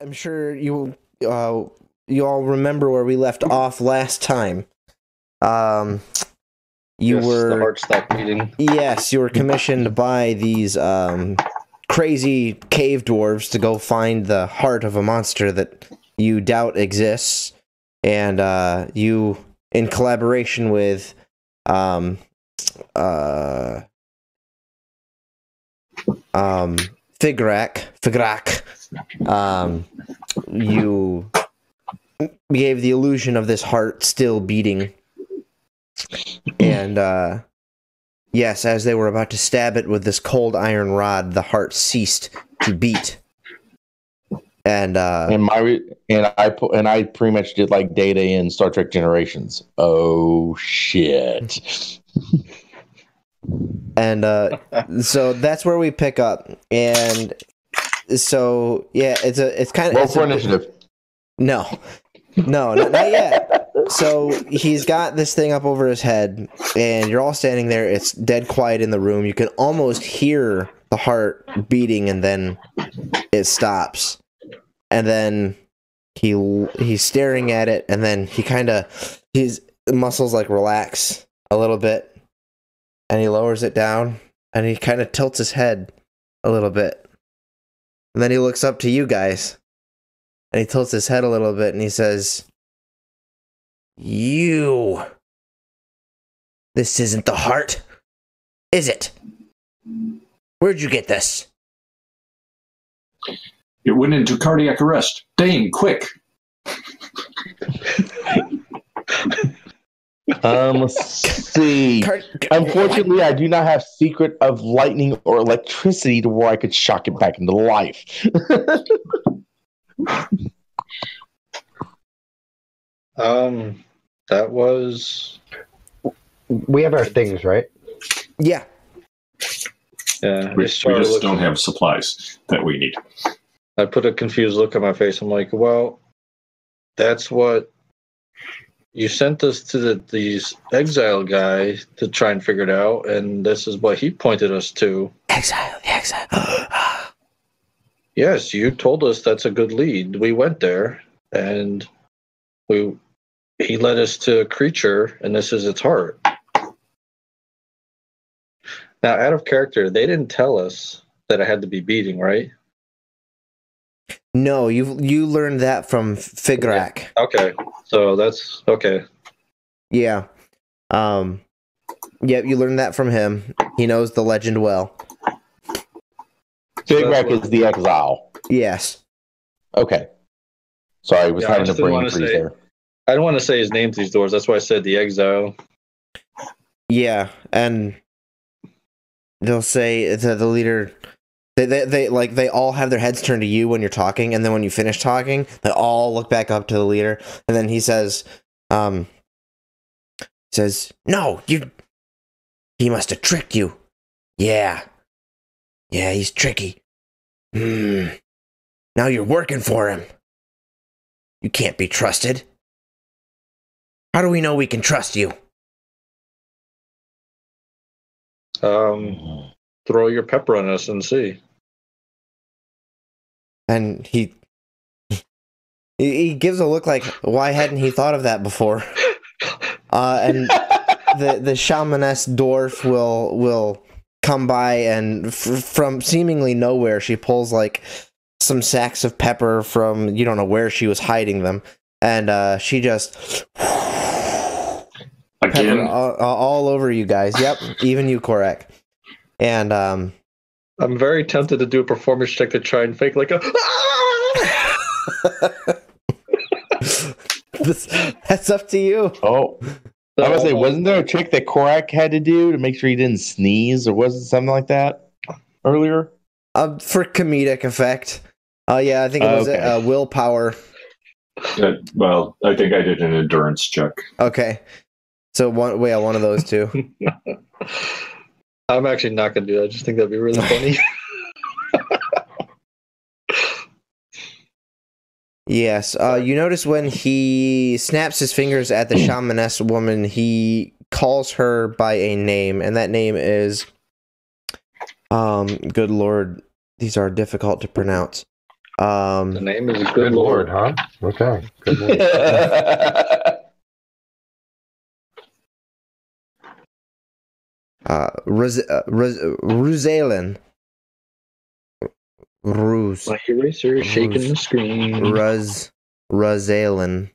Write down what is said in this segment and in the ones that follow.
I'm sure you all remember where we left off last time. You The heart stopped beating. Yes, you were commissioned by these crazy cave dwarves to go find the heart of a monster that you doubt exists, and you, in collaboration with Figrak, you gave the illusion of this heart still beating, and yes, as they were about to stab it with this cold iron rod, the heart ceased to beat. And I pretty much did like Data in Star Trek Generations. Oh shit! And so that's where we pick up. And so yeah, it's kind of roll for initiative. No, not yet. So he's got this thing up over his head, and you're all standing there. It's dead quiet in the room. You can almost hear the heart beating, and then it stops. And then he's staring at it, and then his muscles like relax a little bit, and he lowers it down, and he kind of tilts his head a little bit. And then he looks up to you guys. And he tilts his head a little bit, and he says, This isn't the heart, is it? Where'd you get this? It went into cardiac arrest. Dane, quick! Let's see. Unfortunately, I do not have secret of lightning or electricity to where I could shock it back into life. That was... We have our things, right? Yeah. Yeah. We just don't have supplies that we need. I put a confused look on my face. I'm like, well, that's what... You sent us to these exile guy to try and figure it out, and this is what he pointed us to. The exile. Yes, you told us that's a good lead. We went there, and he led us to a creature, and this is its heart. Now, out of character, they didn't tell us that it had to be beating, right? No, you learned that from Figrak. Okay, so that's okay. Yeah. Yep, you learned that from him. He knows the legend well. Figrak is the exile. Yes. Okay. Sorry, I was having a brain freeze there. I don't want to say his name to these doors. That's why I said the exile. Yeah, and they'll say the leader. They all have their heads turned to you when you're talking, and then when you finish talking, they all look back up to the leader, and then he says, "No, he must have tricked you. Yeah, he's tricky. Now you're working for him. You can't be trusted. How do we know we can trust you?" Throw your pepper on us and see. And he gives a look like, why hadn't he thought of that before? And the shamaness dwarf will come by, and from seemingly nowhere, she pulls like some sacks of pepper from, you don't know where she was hiding them, and she just again all over you guys. Yep, even you, Korak. And I'm very tempted to do a performance check to try and fake like a. That's up to you. Oh, I was say, wasn't there a trick that Korak had to do to make sure he didn't sneeze, or was it something like that earlier? For comedic effect. Yeah, I think it was willpower. Well, I think I did an endurance check. Okay, so one of those two. I'm actually not going to do that. I just think that'd be really funny. Yes. You notice when he snaps his fingers at the shamaness woman, he calls her by a name, and that name is... good lord, these are difficult to pronounce. The name is Good Lord, huh? Okay. Good Lord. Ruzalen. My eraser is shaking the screen. Ruzalen.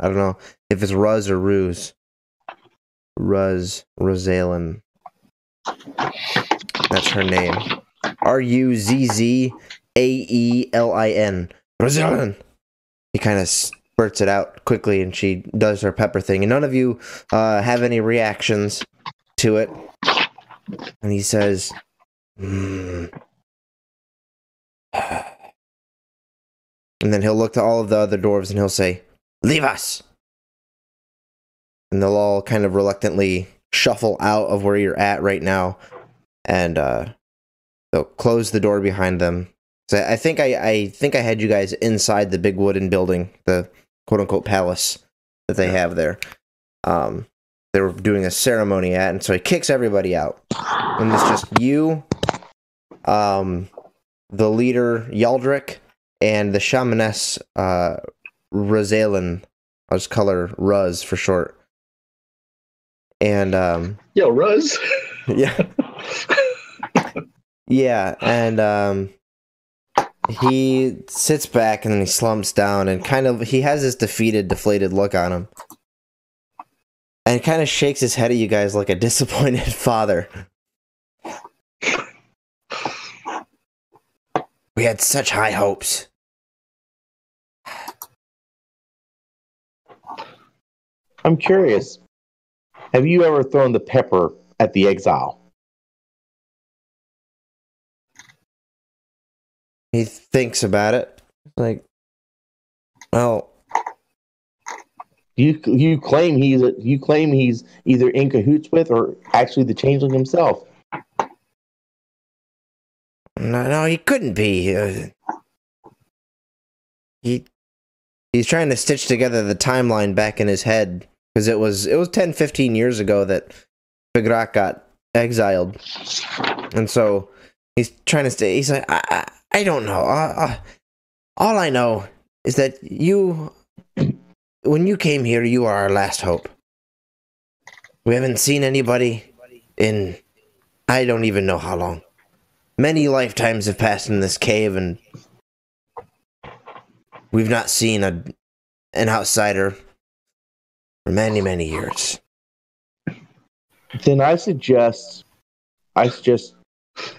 I don't know if it's Ruz or Ruse. Ruzalen. That's her name. Ruzzaelin. Ruzalen. He kind of spurts it out quickly, and she does her pepper thing. And none of you have any reactions to it. And he says, And then he'll look to all of the other dwarves and he'll say, "Leave us!" And they'll all kind of reluctantly shuffle out of where you're at right now. And they'll close the door behind them. So I think I had you guys inside the big wooden building, the quote-unquote palace that they have there. They were doing a ceremony at, and so he kicks everybody out. And it's just you, the leader, Yaldric, and the shamaness, Ruzalen. I'll just call her Ruz for short. And, Yo, Ruz! Yeah. Yeah, and, he sits back and then he slumps down and he has this defeated, deflated look on him. And kind of shakes his head at you guys like a disappointed father. We had such high hopes. I'm curious. Have you ever thrown the pepper at the exile? He thinks about it. Like, well, You claim he's either in cahoots with or actually the changeling himself. no, he couldn't be. He's trying to stitch together the timeline back in his head because it was 10, 15 years ago that Begrak got exiled, and so he's trying to stay. He's like, I don't know. All I know is that when you came here, you are our last hope. We haven't seen anybody in I don't even know how long. Many lifetimes have passed in this cave, and we've not seen an outsider for many, many years. Then I suggest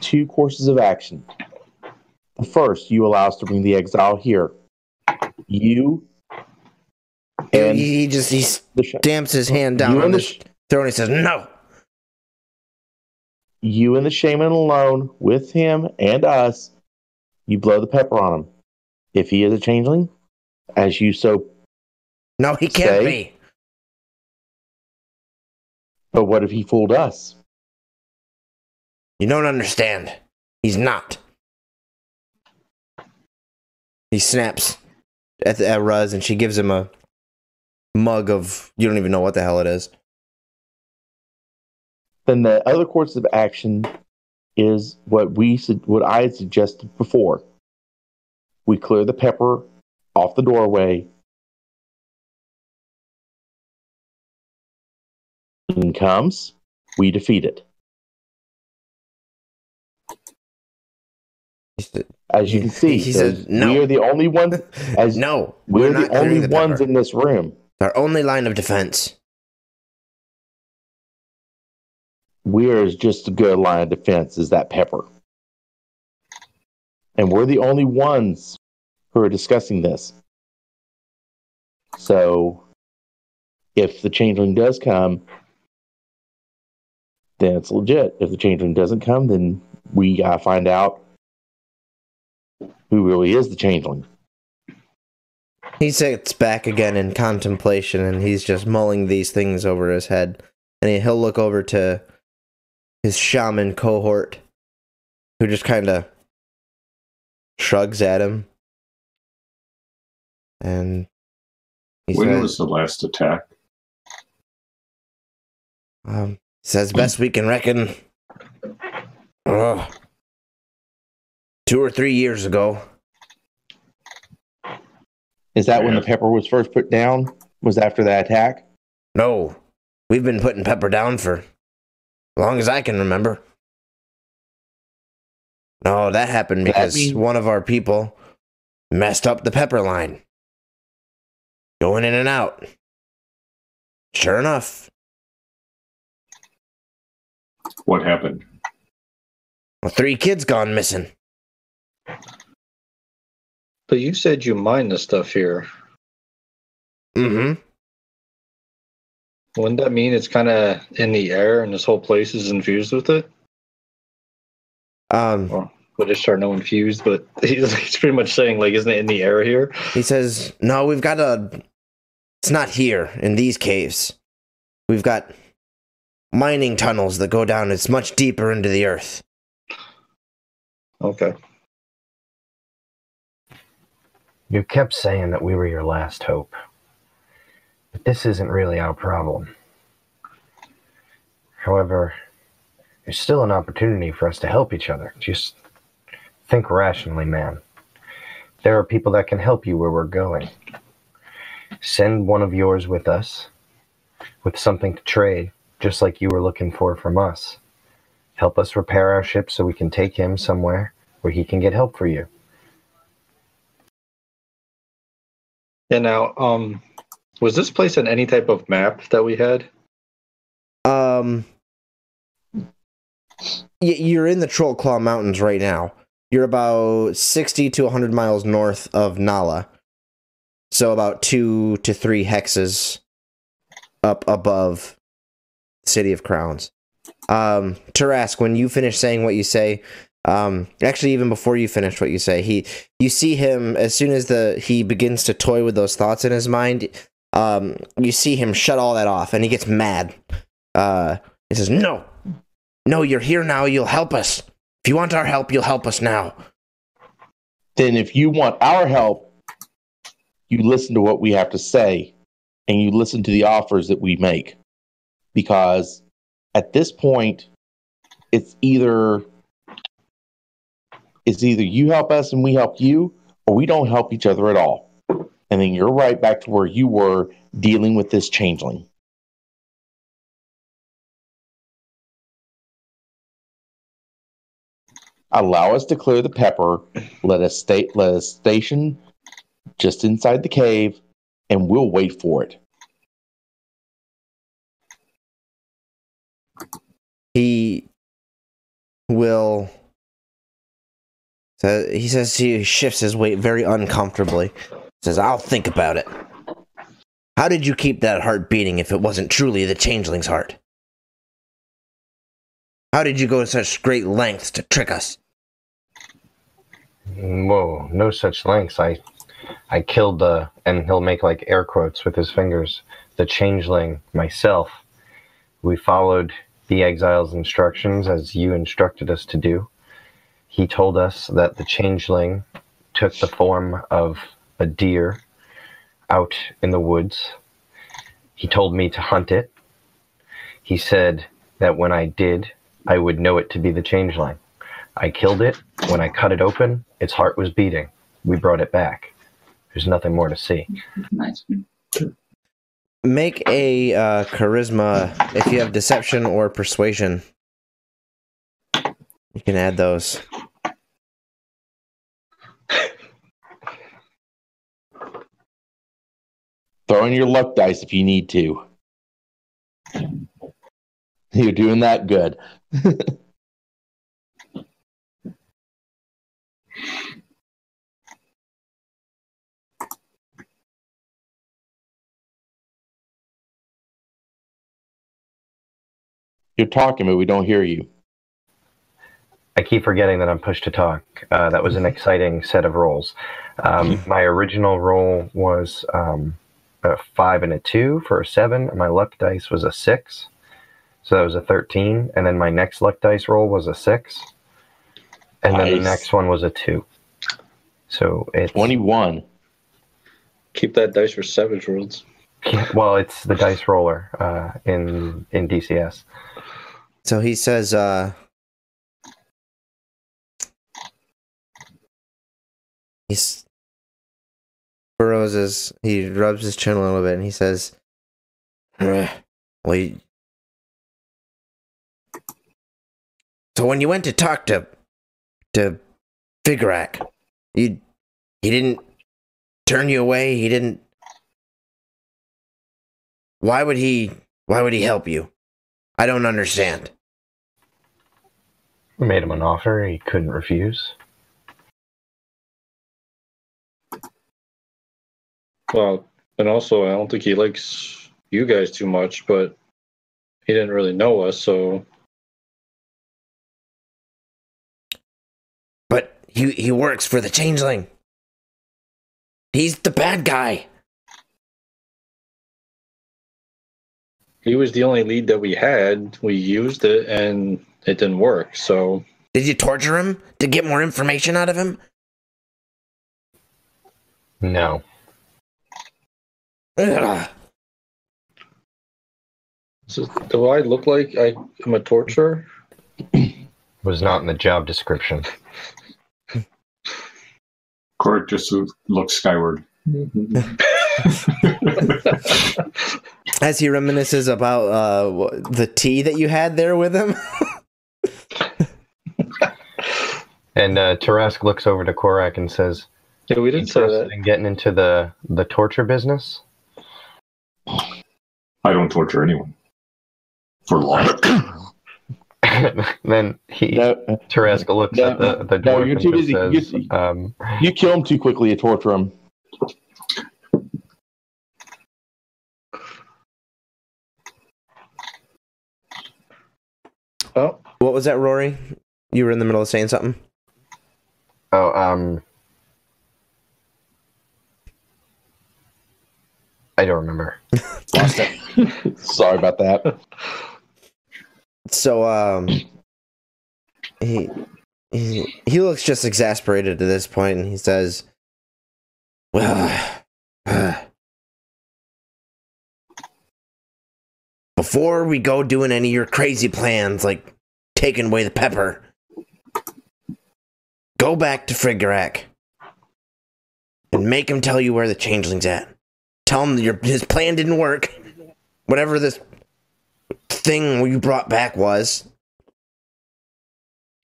two courses of action. The first, you allow us to bring the exile here. He stamps his hand down on his throne and he says, "No." You and the shaman alone, with him and us, you blow the pepper on him. If he is a changeling, as you so No, he can't be. But what if he fooled us? You don't understand. He's not. He snaps at Ruz, and she gives him a mug of, you don't even know what the hell it is. Then the other course of action is what I had suggested before. We clear the pepper off the doorway. When it comes, we defeat it. As you can see, he said, no. We are the only ones. No, we're the only ones in this room. Our only line of defense. We're just a good line of defense is that pepper. And we're the only ones who are discussing this. So, if the changeling does come, then it's legit. If the changeling doesn't come, then we gotta find out who really is the changeling. He sits back again in contemplation, and he's just mulling these things over his head. And he'll look over to his shaman cohort, who just kind of shrugs at him. And he when was the last attack? Says best we can reckon. 2 or 3 years ago. Is that when the pepper was first put down? Was after that attack? No, we've been putting pepper down for as long as I can remember. No, that happened because one of our people messed up the pepper line. Going in and out. Sure enough. What happened? Well, 3 kids gone missing. But you said you mine the stuff here. Mm-hmm. Wouldn't that mean it's kind of in the air and this whole place is infused with it? Well, we'll just start no infused, but he's pretty much saying, like, isn't it in the air here? He says, no, we've got it's not here in these caves. We've got mining tunnels that go down. It's much deeper into the earth. Okay. You kept saying that we were your last hope. But this isn't really our problem. However, there's still an opportunity for us to help each other. Just think rationally, man. There are people that can help you where we're going. Send one of yours with us, with something to trade, just like you were looking for from us. Help us repair our ship so we can take him somewhere where he can get help for you. And now, was this place on any type of map that we had? You're in the Troll Claw Mountains right now. You're about 60 to 100 miles north of Nala. So about 2 to 3 hexes up above City of Crowns. Terrask, when you finish saying what you say, actually even before you finish what you say, you see him, as soon as he begins to toy with those thoughts in his mind, you see him shut all that off, and he gets mad. He says, no, you're here now, you'll help us. If you want our help, you'll help us now. Then if you want our help, you listen to what we have to say, and you listen to the offers that we make. Because at this point, it's either you help us and we help you, or we don't help each other at all. And then you're right back to where you were dealing with this changeling. Allow us to clear the pepper. Let us station just inside the cave, and we'll wait for it. He will. He says he shifts his weight very uncomfortably. Says, I'll think about it. How did you keep that heart beating if it wasn't truly the changeling's heart? How did you go to such great lengths to trick us? Whoa, no such lengths. I killed and he'll make like air quotes with his fingers, the changeling myself. We followed the exile's instructions as you instructed us to do. He told us that the changeling took the form of a deer out in the woods. He told me to hunt it. He said that when I did, I would know it to be the changeling. I killed it. When I cut it open, its heart was beating. We brought it back. There's nothing more to see. Nice. Make a charisma, if you have deception or persuasion. You can add those. Throw in your luck dice if you need to. You're doing that good. You're talking, but we don't hear you. I keep forgetting that I'm pushed to talk. That was an exciting set of rolls. My original roll was a 5 and a 2 for a 7. And my luck dice was a 6. So that was a 13. And then my next luck dice roll was a 6. And then the next one was a 2. So it's 21. Keep that dice for Savage Worlds. Well, it's the dice roller in DCS. So he says, he rubs his chin a little bit and he says, well, so when you went to talk to Figurak, he didn't turn you away? He didn't... Why would he help you? I don't understand. We made him an offer he couldn't refuse. Well, and also, I don't think he likes you guys too much, but he didn't really know us, so... But he works for the Changeling. He's the bad guy. He was the only lead that we had. We used it, and it didn't work, so... Did you torture him to get more information out of him? No. Ugh. So, do I look like I'm a torturer? Was not in the job description. Cork just looks skyward. As he reminisces about the tea that you had there with him. And Terrask looks over to Korak and says, Yeah, we didn't say that. In getting into the torture business? I don't torture anyone. For long. Then Terrask looks at the dwarf. No, you're too busy. Says, You kill him too quickly to torture him. Oh, What was that, Rory? You were in the middle of saying something? Oh, I don't remember. Lost it. Sorry about that. So, he looks just exasperated at this point, and he says, well, before we go doing any of your crazy plans, like taking away the pepper, go back to Figurak and make him tell you where the changeling's at. Tell him his plan didn't work. Whatever this thing you brought back was.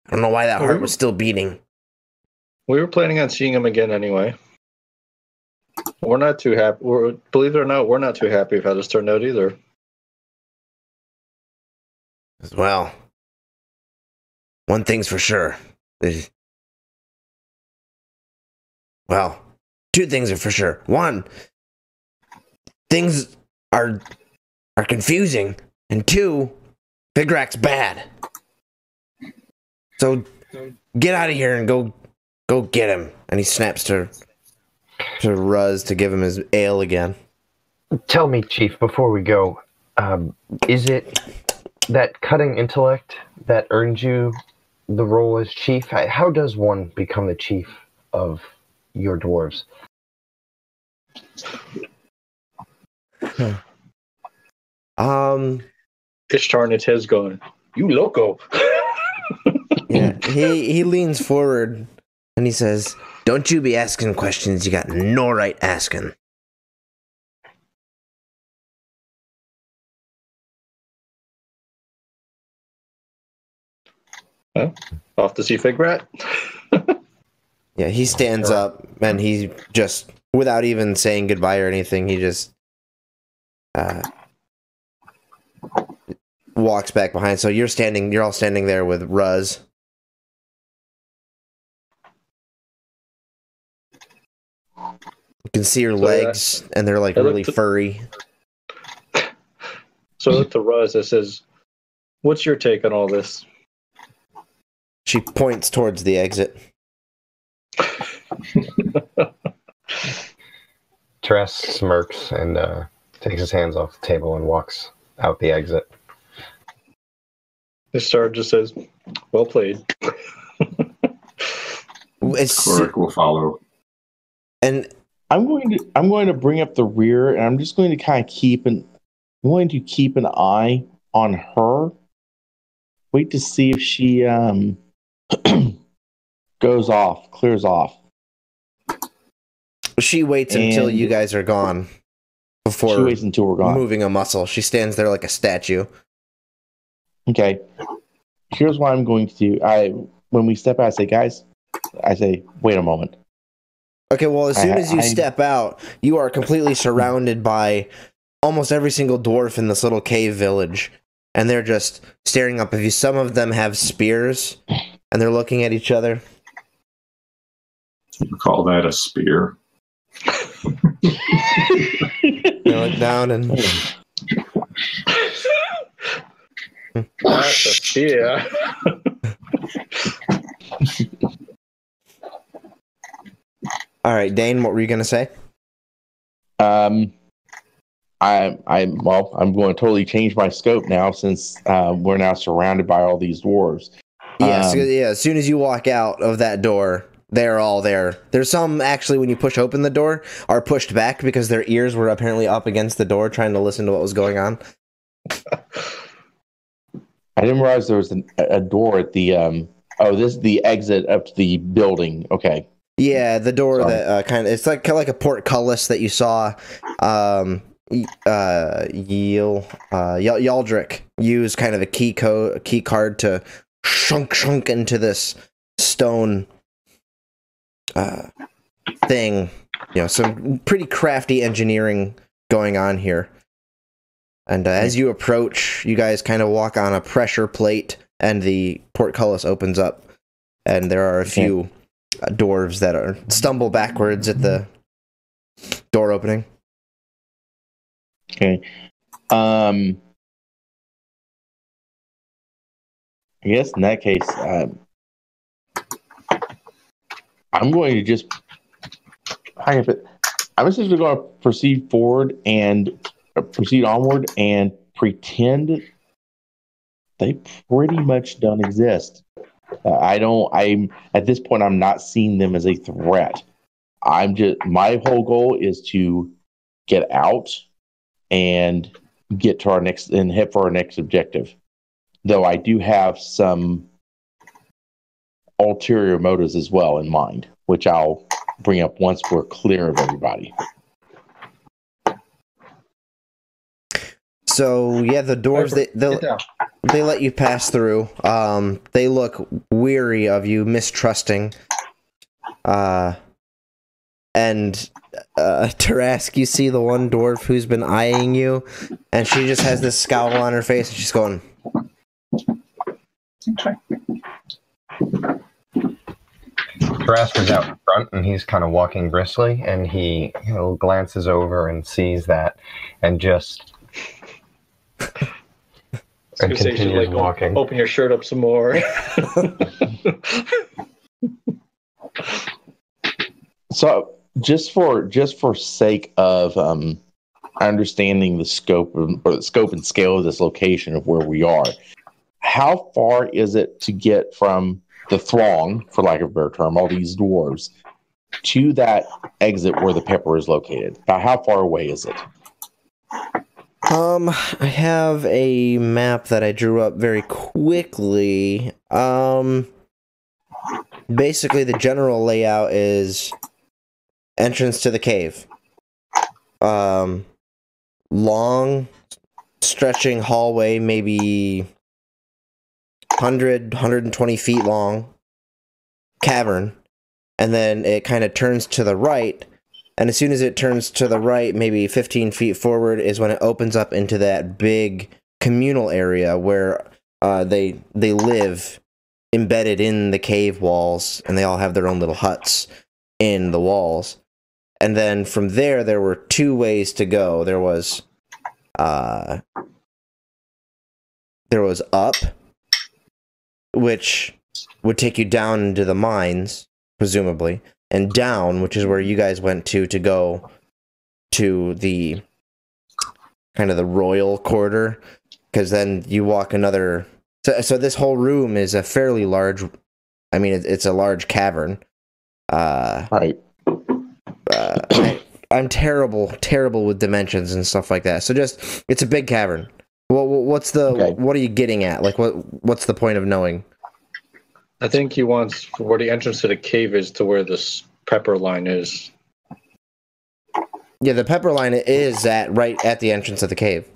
I don't know why that heart was still beating. we were planning on seeing him again anyway. We're not too happy. Believe it or not, we're not too happy with how this turned out either. Well, one thing's for sure. Well, two things are for sure. One, things are confusing, and two, Figurak's bad. So get out of here and go get him. And he snaps to Ruz to give him his ale again. Tell me, Chief, before we go, is it that cutting intellect that earned you the role as chief? How does one become the chief of your dwarves? Isteran, it's his going, you loco. Yeah, he leans forward and he says, "Don't you be asking questions you got no right asking." Well, off to see Figrat. Yeah, he stands up and he just, without even saying goodbye or anything, he just walks back behind. So you're all standing there with Ruz. You can see her legs, and they're like really furry. So I look to Ruz that says, what's your take on all this? She points towards the exit. Terrask smirks and takes his hands off the table and walks out the exit. The star just says, well played. Cork will follow. And I'm going to bring up the rear, and I'm just going to kind of keep an eye on her. Wait to see if she clears off. She waits until you guys are gone before she waits until we're gone. moving a muscle. She stands there like a statue. Okay. Here's what I'm going to do. When we step out, I say, guys, wait a moment. Okay, well, as soon as you step out, you are completely surrounded by almost every single dwarf in this little cave village. And they're just staring up at you. Some of them have spears, and they're looking at each other. You call that a spear? They look down and... That's a spear. All right, Dane, what were you going to say? I'm going to totally change my scope now since we're now surrounded by all these dwarves. Yeah, as soon as you walk out of that door, they're all there. There's some, actually, when you push open the door, are pushed back because their ears were apparently up against the door trying to listen to what was going on. I didn't realize there was a door at the... this is the exit of the building. Okay. Yeah, the door that kind of... It's kind of like a portcullis that you saw Yaldric use kind of a key card to shunk into this stone thing. You know, some pretty crafty engineering going on here. And as you approach, you guys kind of walk on a pressure plate, and the portcullis opens up, and there are a few dwarves that stumble backwards at the door opening. Okay. I guess in that case, I'm going to just... I'm just going to proceed onward and pretend they pretty much don't exist. At this point, I'm not seeing them as a threat. My whole goal is to get out and get to our next and head for our next objective. Though I do have some ulterior motives as well in mind, which I'll bring up once we're clear of everybody. So yeah, the dwarves they let you pass through. They look weary of you, mistrusting. And Terrask, you see the one dwarf who's been eyeing you, and she just has this scowl on her face, and she's going. Terrask is out in front, and he's kind of walking briskly, and he glances over and sees that, and just. And continues walking. Open your shirt up some more. So, just for sake of understanding the scope and scale of this location of where we are, how far is it to get from the throng, for lack of a better term, all these dwarves, to that exit where the pepper is located? How far away is it? I have a map that I drew up very quickly. Basically, the general layout is entrance to the cave. Long, stretching hallway, maybe 120 feet long. Cavern. And then it kind of turns to the right. And as soon as it turns to the right, maybe 15 feet forward, is when it opens up into that big communal area where they live embedded in the cave walls, and they all have their own little huts in the walls. And then from there were two ways to go. There was up, which would take you down into the mines, presumably, and down, which is where you guys went to go to the kind of the royal quarter, because then you walk another. So this whole room is a fairly large. I mean, it's a large cavern. Right. I'm terrible with dimensions and stuff like that. So it's a big cavern. What are you getting at? Like, what's the point of knowing? I think he wants where the entrance to the cave is to where this pepper line is. Yeah, the pepper line is right at the entrance of the cave,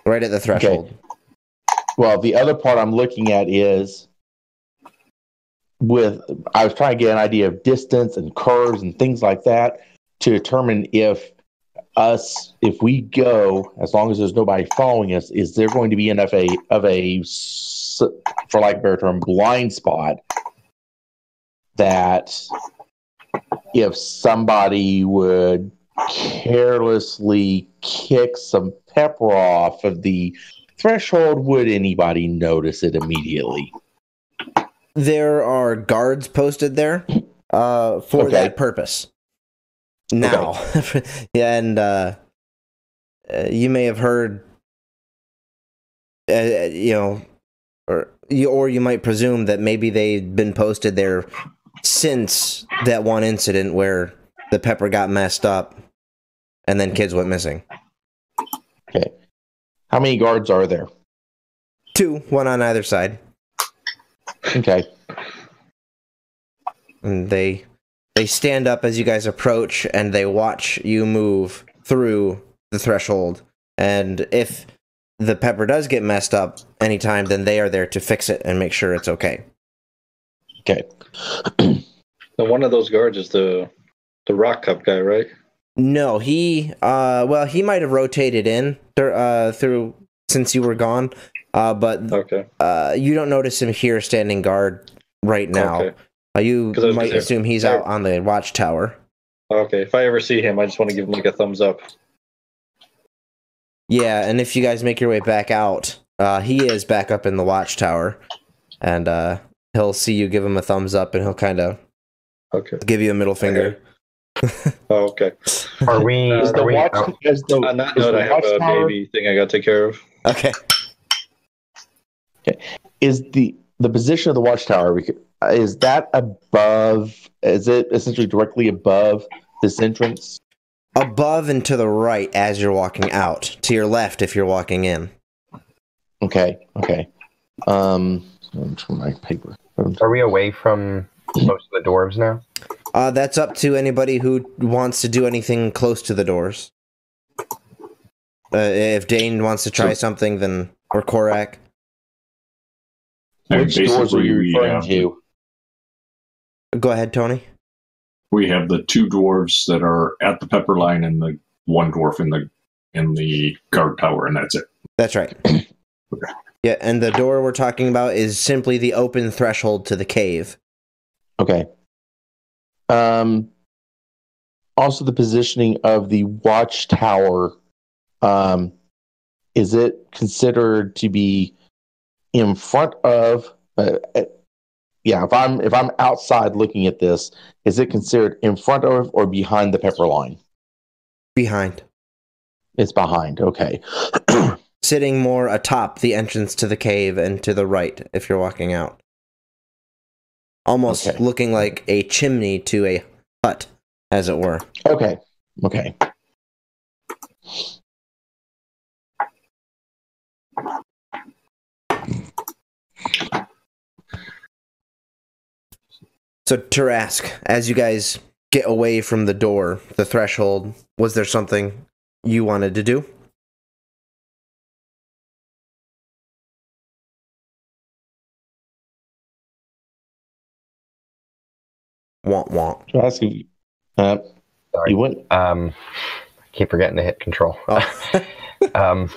right at the threshold. Okay. Well, the other part I'm looking at is I was trying to get an idea of distance and curves and things like that to determine if we go, as long as there's nobody following us, is there going to be enough for lack of a better term, blind spot that if somebody would carelessly kick some pepper off of the threshold, would anybody notice it immediately? There are guards posted there for that purpose. Now, yeah, and you may have heard, or you might presume that maybe they've been posted there since that one incident where the pepper got messed up and then kids went missing. Okay. How many guards are there? 2, one on either side. Okay. And they stand up as you guys approach, and they watch you move through the threshold. And if the pepper does get messed up anytime, then they are there to fix it and make sure it's okay. Okay. So one of those guards is the rock cup guy, right? No, he might have rotated in through since you were gone, but okay. You don't notice him here standing guard right now. Okay. You might assume he's out on the watchtower. Okay, if I ever see him, I just want to give him like a thumbs up. Yeah, and if you guys make your way back out, he is back up in the watchtower, and he'll see you give him a thumbs up, and he'll kind of give you a middle finger. Oh, okay. Are we? On that note, I have a baby thing I got to take care of. Okay. Okay. Is the position of the watchtower, is that above? Is it essentially directly above this entrance? Above and to the right as you're walking out. To your left if you're walking in. Okay. My paper. Are we away from most of the dwarves now? That's up to anybody who wants to do anything close to the doors. If Dane wants to try something, then or Korak. Which doors are you referring to? Go ahead, Tony. We have the 2 dwarves that are at the pepper line and the 1 dwarf in the guard tower, and that's it. That's right. Okay. Yeah, and the door we're talking about is simply the open threshold to the cave. Okay. Also, the positioning of the watchtower, is it considered to be in front of? If I'm outside looking at this, is it considered in front of or behind the pepper line? Behind. It's behind. Okay. Sitting more atop the entrance to the cave and to the right if you're walking out. Almost looking like a chimney to a hut, as it were. Okay. So, Terrask, as you guys get away from the door, the threshold, was there something you wanted to do? Womp. Terrask, Sorry. You went. I keep forgetting to hit control. Oh.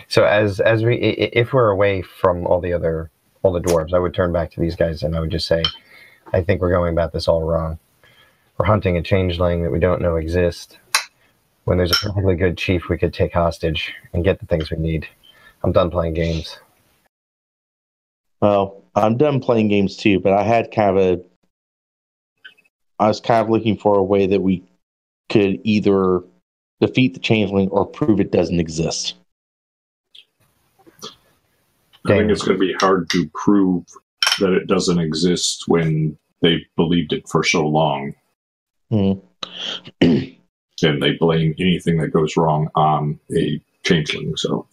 So if we're away from all the dwarves, I would turn back to these guys and I would just say, I think we're going about this all wrong. We're hunting a changeling that we don't know exists. When there's a perfectly good chief we could take hostage and get the things we need. I'm done playing games. Well, I'm done playing games too, but I was kind of looking for a way that we could either defeat the changeling or prove it doesn't exist. I think it's going to be hard to prove that it doesn't exist when they believed it for so long. Mm. And they blame anything that goes wrong on a changeling. So,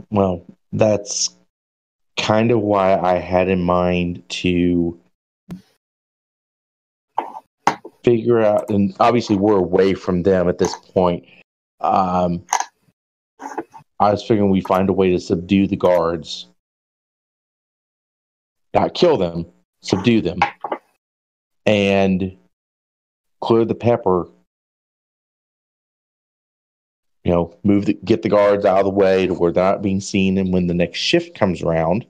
well, that's kind of why I had in mind to figure out, and obviously we're away from them at this point. I was figuring we find a way to subdue the guards, not kill them, subdue them, and clear the pepper. Get the guards out of the way to where they're not being seen, and when the next shift comes around,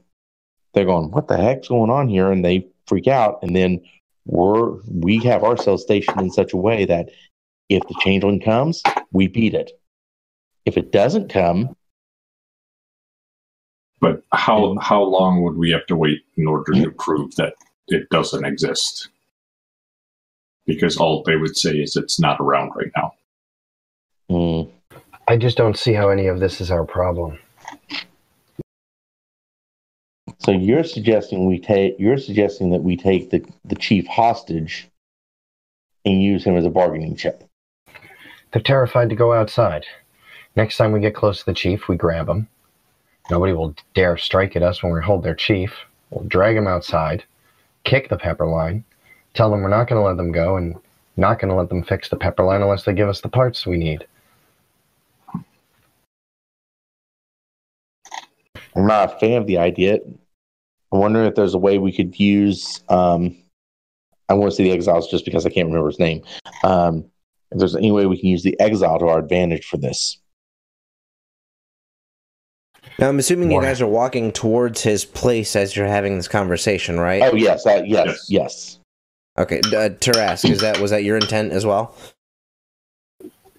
they're going, "What the heck's going on here?" And they freak out, and then we have ourselves stationed in such a way that if the changeling comes, we beat it. If it doesn't come, but how long would we have to wait in order to prove that it doesn't exist? Because all they would say is it's not around right now. I just don't see how any of this is our problem. So you're suggesting that we take the chief hostage and use him as a bargaining chip. They're terrified to go outside. Next time we get close to the chief, we grab them. Nobody will dare strike at us when we hold their chief. We'll drag them outside, kick the pepper line, tell them we're not going to let them go, and not going to let them fix the pepper line unless they give us the parts we need. I'm not a fan of the idea. I'm wondering if there's a way we could use. I want to say the exiles just because I can't remember his name. If there's any way we can use the exile to our advantage for this. Now, I'm assuming you guys are walking towards his place as you're having this conversation, right? Oh yes, yes. Okay, Terrask, was that your intent as well?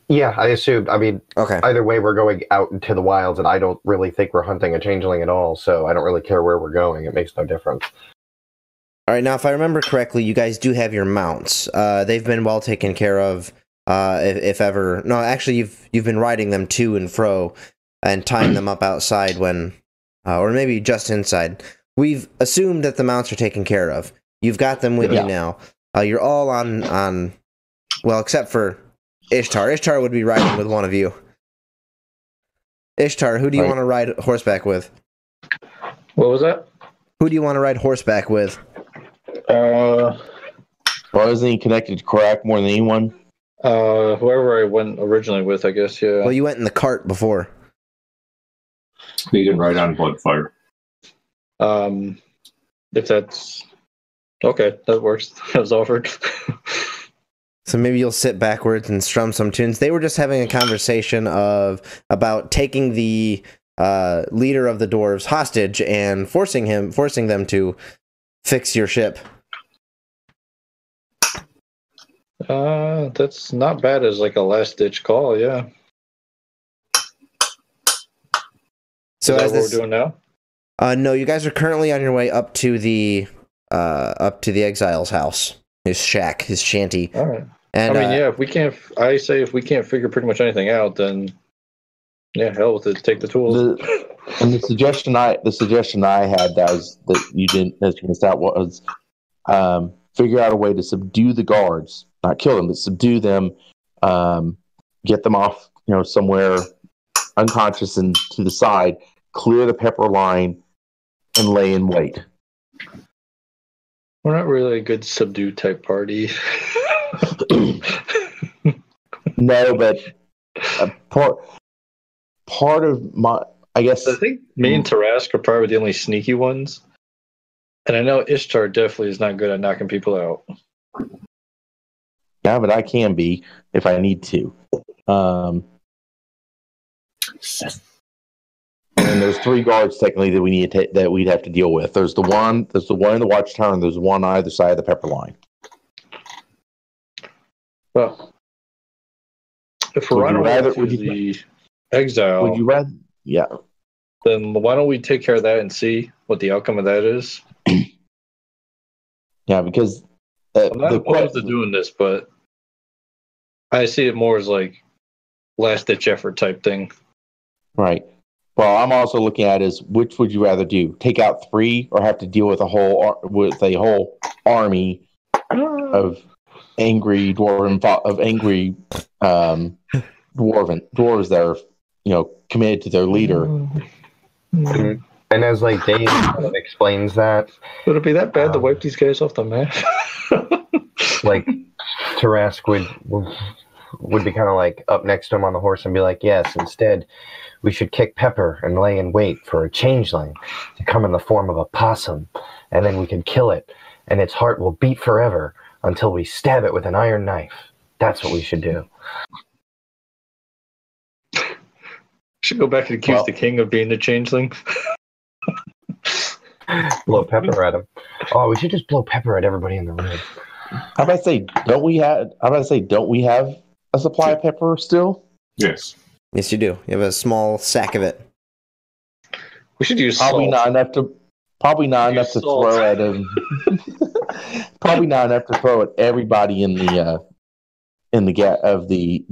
Yeah, I assumed. I mean, okay. Either way, we're going out into the wilds, and I don't really think we're hunting a changeling at all, so I don't really care where we're going. It makes no difference. All right, now, if I remember correctly, you guys do have your mounts. They've been well taken care of, if ever. No, actually, you've been riding them to and fro and tying them up outside when, or maybe just inside. We've assumed that the mounts are taken care of. You've got them with you now. You're all on, well, except for Ishtar. Ishtar would be riding with one of you. Ishtar, who do you want to ride horseback with? What was that? Who do you want to ride horseback with? Well, isn't he connected to Korak more than anyone? Whoever I went originally with, I guess, yeah. Well, you went in the cart before. You can ride on Bloodfire. If that's... Okay, that works. That was offered. So maybe you'll sit backwards and strum some tunes. They were just having a conversation about taking the leader of the dwarves hostage and forcing them to fix your ship. That's not bad as like a last-ditch call, yeah. So is that what we're doing now? No, you guys are currently on your way up to the exile's house, his shack, his shanty. All right. And, I mean, yeah, if we can't figure pretty much anything out, then yeah, hell with it. Take the tools. The suggestion I had that you missed out was figure out a way to subdue the guards, not kill them, but subdue them, get them off, somewhere unconscious and to the side, clear the pepper line, and lay in wait. We're not really a good subdue type party. No, but part of my, I guess. I think me and Terrask are probably the only sneaky ones. And I know Ishtar definitely is not good at knocking people out. Yeah, but I can be if I need to. And there's 3 guards technically that we need that we'd have to deal with. There's the one in the watchtower, and there's one on either side of the pepper line. Well, if we're on our way to the exile, would you rather? Yeah. Then why don't we take care of that and see what the outcome of that is? Yeah, because I'm not opposed to doing this, but I see it more as like last-ditch effort type thing. Right. Well, I'm also looking at is which would you rather do? Take out 3 or have to deal with a whole army of angry dwarves that are committed to their leader. And as like Dave explains that, would it be that bad to wipe these guys off the map? like Terrask would be kind of like up next to him on the horse and be like, yes, instead we should kick Pepper and lay in wait for a changeling to come in the form of a possum, and then we can kill it, and its heart will beat forever until we stab it with an iron knife. That's what we should do. Should go back and accuse the king of being the changeling. Blow pepper at him. Oh, we should just blow pepper at everybody in the room. I'm about to say, don't we have a supply of pepper still? Yes. Yes, you do. You have a small sack of it. We should use Probably salt. not enough to throw at him. Probably not enough to throw at everybody in the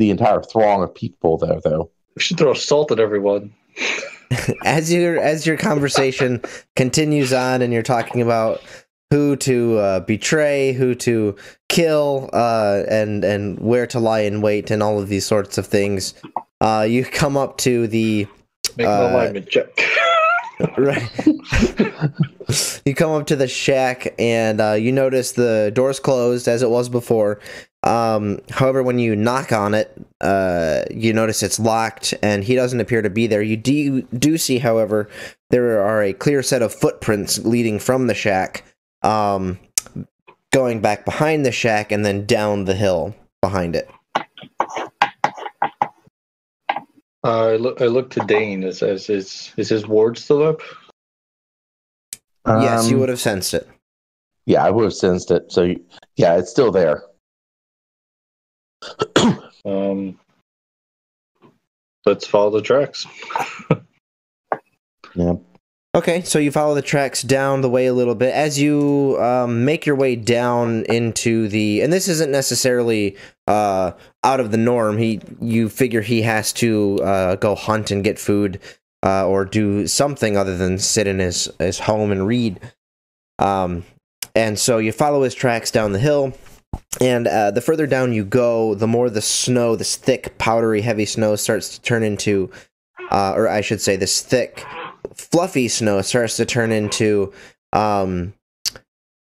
entire throng of people there, though. We should throw salt at everyone. As your conversation continues on, and you're talking about who to betray, who to kill, and where to lie in wait, and all of these sorts of things, you come up to the Make an alignment check. right. You come up to the shack, and you notice the door's closed as it was before. However, when you knock on it, you notice it's locked, and he doesn't appear to be there. You do see, however, there are a clear set of footprints leading from the shack, going back behind the shack and then down the hill behind it. I look to Dane. Is his ward still up? Yes, you would have sensed it. Yeah, I would have sensed it. So, yeah, it's still there. Let's follow the tracks. Yeah. Okay, so you follow the tracks down the way a little bit. As you make your way down into the... And this isn't necessarily out of the norm. You figure he has to go hunt and get food or do something other than sit in his home and read. And so you follow his tracks down the hill. And the further down you go, the more the snow, this thick, powdery, heavy snow starts to turn into... or I should say, this thick... fluffy snow starts to turn into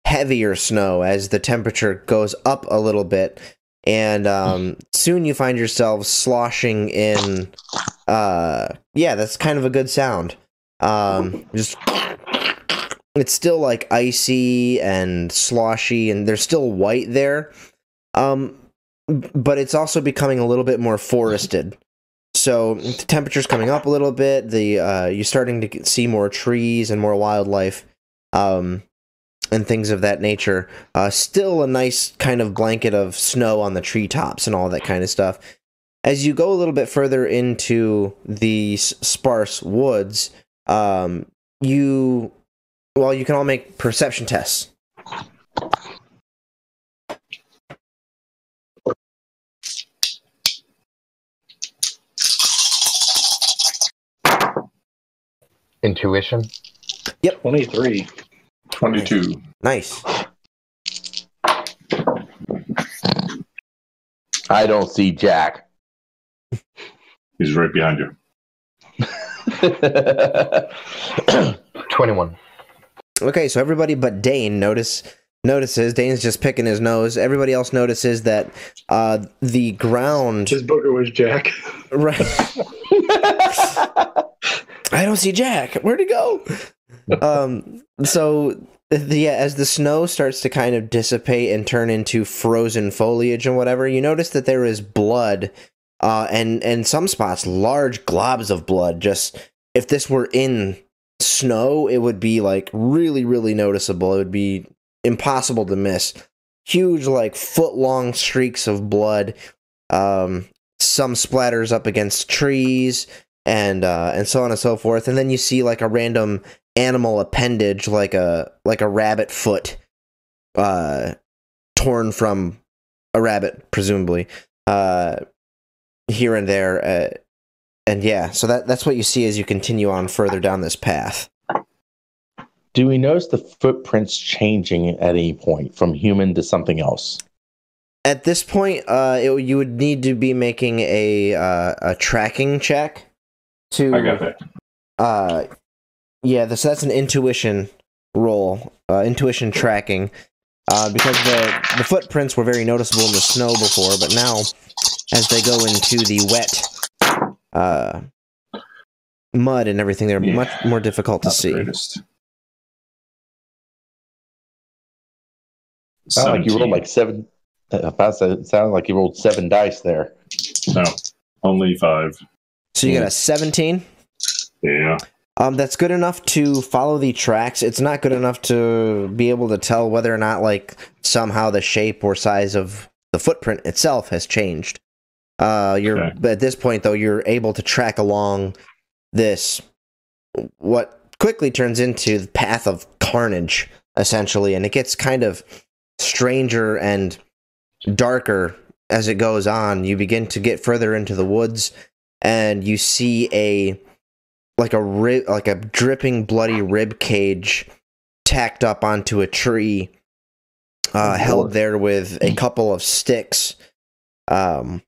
heavier snow as the temperature goes up a little bit, and soon you find yourselves sloshing in that's kind of a good sound. Just it's still like icy and sloshy, and there's still white there, but it's also becoming a little bit more forested. So the temperature's coming up a little bit. You're starting to see more trees and more wildlife, and things of that nature. Still a nice kind of blanket of snow on the treetops and all that kind of stuff. As you go a little bit further into the sparse woods, you can all make perception tests. Intuition? Yep. 23. 22. Nice. I don't see Jack. He's right behind you. 21. Okay, so everybody but Dane notices. Dane's just picking his nose. Everybody else notices that the ground... His booger was Jack. Right. I don't see Jack. Where'd he go? So as the snow starts to kind of dissipate and turn into frozen foliage and whatever, you notice that there is blood, and in some spots, large globs of blood. Just if this were in snow, it would be like really, really noticeable. It would be impossible to miss. Huge, like foot-long streaks of blood. Some splatters up against trees. And so on and so forth, and then you see like a random animal appendage, like a rabbit foot, torn from a rabbit, presumably, here and there, and yeah. So that's what you see as you continue on further down this path. Do we notice the footprints changing at any point from human to something else? At this point, you would need to be making a tracking check. I got that. So that's an intuition roll, intuition tracking. because the footprints were very noticeable in the snow before, but now, as they go into the wet mud and everything, they're much more difficult to see. Greatest. Sounded like you rolled like 7. It sounded like you rolled 7 dice there. No, only 5. So you got a 17? Yeah. That's good enough to follow the tracks. It's not good enough to be able to tell whether or not, like, somehow the shape or size of the footprint itself has changed. At this point, though, you're able to track along this, what quickly turns into the path of carnage, essentially, and it gets kind of stranger and darker as it goes on. You begin to get further into the woods, and you see a dripping bloody rib cage tacked up onto a tree, held there with a couple of sticks, kind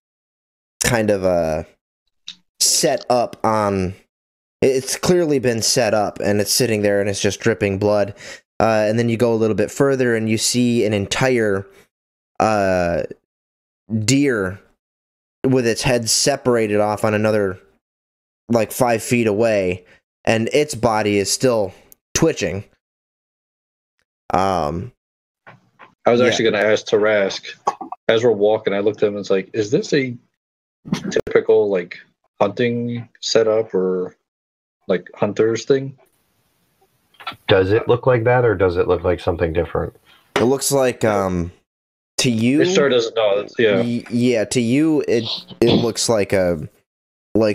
of set up on. It's clearly been set up, and it's sitting there, and it's just dripping blood. And then you go a little bit further, and you see an entire deer with its head separated off on another, like, 5 feet away, and its body is still twitching. I was actually going to ask Terrask, as we're walking, I looked at him and was like, is this a typical, like, hunting setup or, like, hunters thing? Does it look like that, or does it look like something different? It looks like, to you... It sure doesn't know. Yeah, to you, it looks like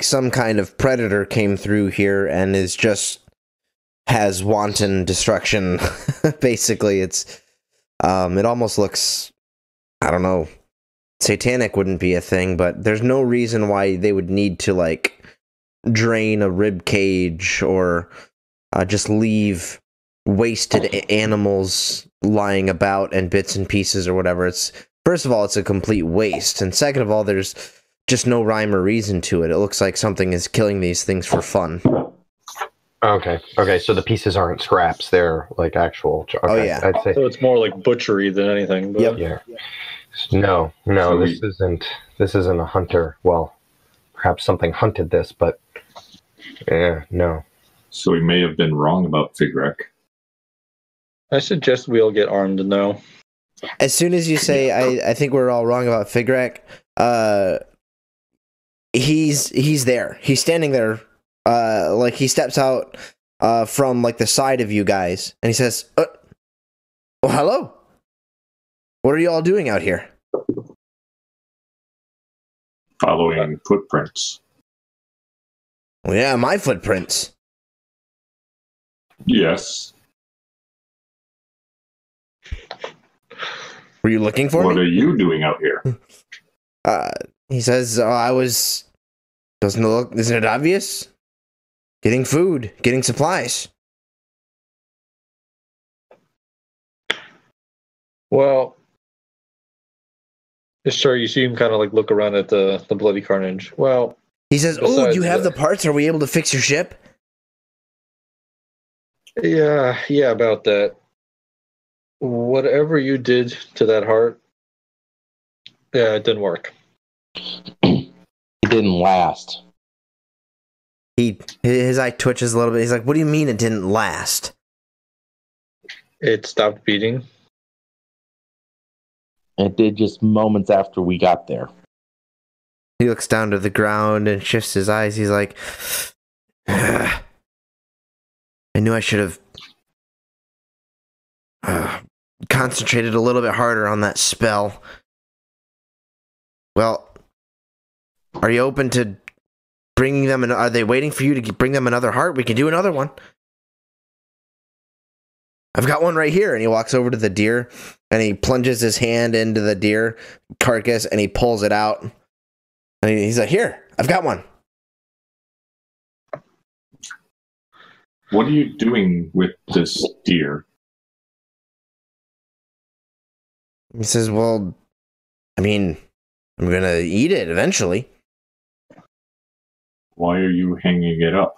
some kind of predator came through here and has wanton destruction. Basically, it almost looks, I don't know, satanic wouldn't be a thing, but there's no reason why they would need to, like, drain a rib cage or just leave wasted animals lying about and bits and pieces or whatever. First of all, it's a complete waste, and second of all, there's just no rhyme or reason to it. It looks like something is killing these things for fun. Okay, so the pieces aren't scraps; they're like actual. Okay, oh yeah, I'd say so it's more like butchery than anything. But... Yep. Yeah. No, this isn't a hunter. Well, perhaps something hunted this, but no. So we may have been wrong about Figrek. I suggest we all get armed now. As soon as you say, I think we're all wrong about Figrek, he's there. He's standing there, like he steps out from, like, the side of you guys, and he says, "Oh, hello. What are you all doing out here?" Following footprints. Well, yeah, my footprints. Yes. Were you looking for What me? are you doing out here? He says, isn't it obvious? Getting food, getting supplies. Well, sure, you see him kind of, like, look around at the bloody carnage. Well, He says, "Oh, you have the parts? Are we able to fix your ship?" yeah, about that. Whatever you did to that heart, yeah, it didn't work. It didn't last. His eye twitches a little bit. He's like, "What do you mean it didn't last?" It stopped beating. It did just moments after we got there. He looks down to the ground and shifts his eyes. He's like, "I knew I should have concentrated a little bit harder on that spell." Well, are you open to bringing them? Are they waiting for you to bring them another heart? We can do another one. I've got one right here. And he walks over to the deer, and he plunges his hand into the deer carcass, and he pulls it out. And he's like, "Here, I've got one." What are you doing with this deer? He says, "Well, I mean, I'm going to eat it eventually." Why are you hanging it up?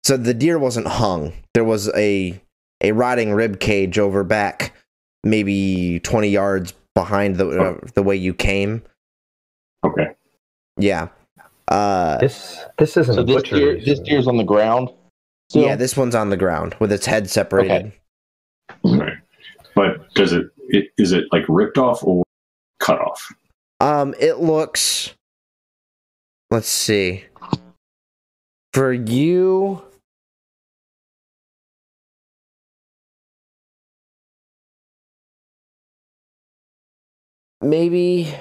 So the deer wasn't hung. There was a a rotting rib cage over back, maybe 20 yards behind the way you came. Okay. Yeah. This isn't So a this butchery. deer's on the ground. Still? Yeah, this one's on the ground with its head separated. Okay. But is it like ripped off or cut off? It looks. Let's see. For you. Maybe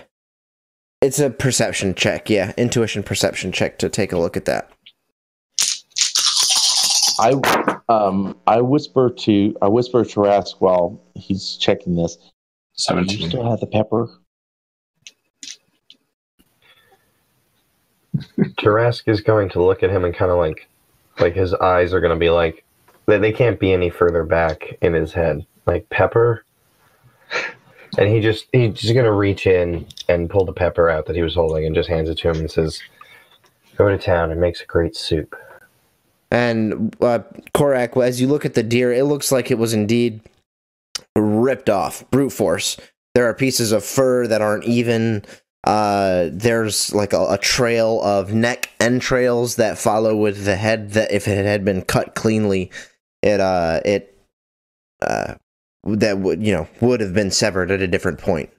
it's a perception check. Yeah, intuition perception check to take a look at that. I whisper to Terrask while he's checking this. Do you 17. still have the pepper? Terrask is going to look at him and kind of like his eyes are going to be like, they can't be any further back in his head. Like, pepper? And he's just going to reach in and pull the pepper out that he was holding and just hands it to him and says, go to town, it makes a great soup. And Korak, as you look at the deer, it looks like it was indeed ripped off, brute force. There are pieces of fur that aren't even. There's like a trail of neck entrails that follow with the head. That if it had been cut cleanly, that would have been severed at a different point.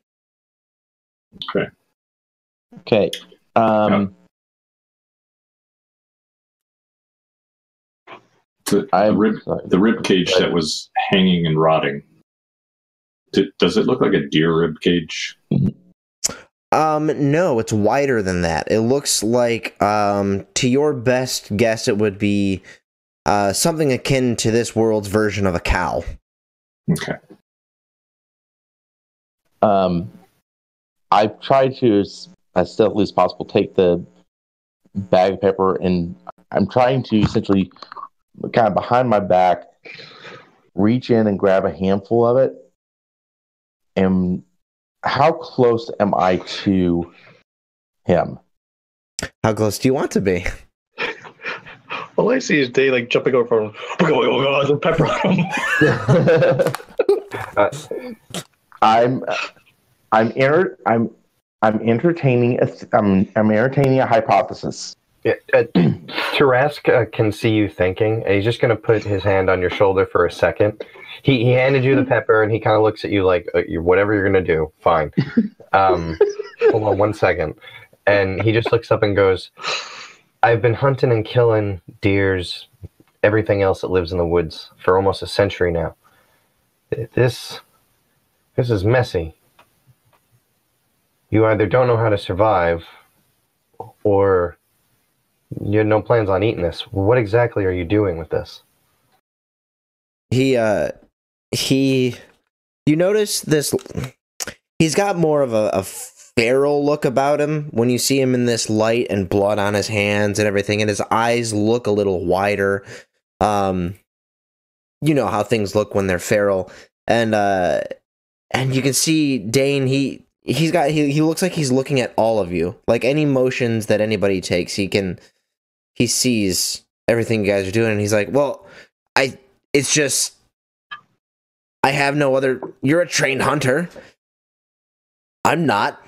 Okay. The rib cage that was hanging and rotting. Does it look like a deer rib cage? No, it's wider than that. It looks like, to your best guess, it would be something akin to this world's version of a cow. Okay. I've tried to, as stealthily as possible, take the bag of pepper, and I'm trying to essentially, kind of behind my back, reach in and grab a handful of it. And how close am I to him? How close do you want to be? All I see is Day like jumping over from the pepper on him. I'm entertaining a hypothesis. Yeah, Terrask can see you thinking, and he's just going to put his hand on your shoulder for a second. He handed you the pepper, and he kind of looks at you like, whatever you're going to do, fine. Hold on 1 second. And he just looks up and goes, I've been hunting and killing deers, everything else that lives in the woods, for almost a century now. This is messy. You either don't know how to survive, or you have no plans on eating this. What exactly are you doing with this? You notice this, he's got more of a feral look about him when you see him in this light and blood on his hands and everything, and his eyes look a little wider. You know how things look when they're feral. And you can see Dane, he looks like he's looking at all of you. Like any motions that anybody takes, he sees everything you guys are doing, and he's like, well, it's just, I have no other, you're a trained hunter. I'm not.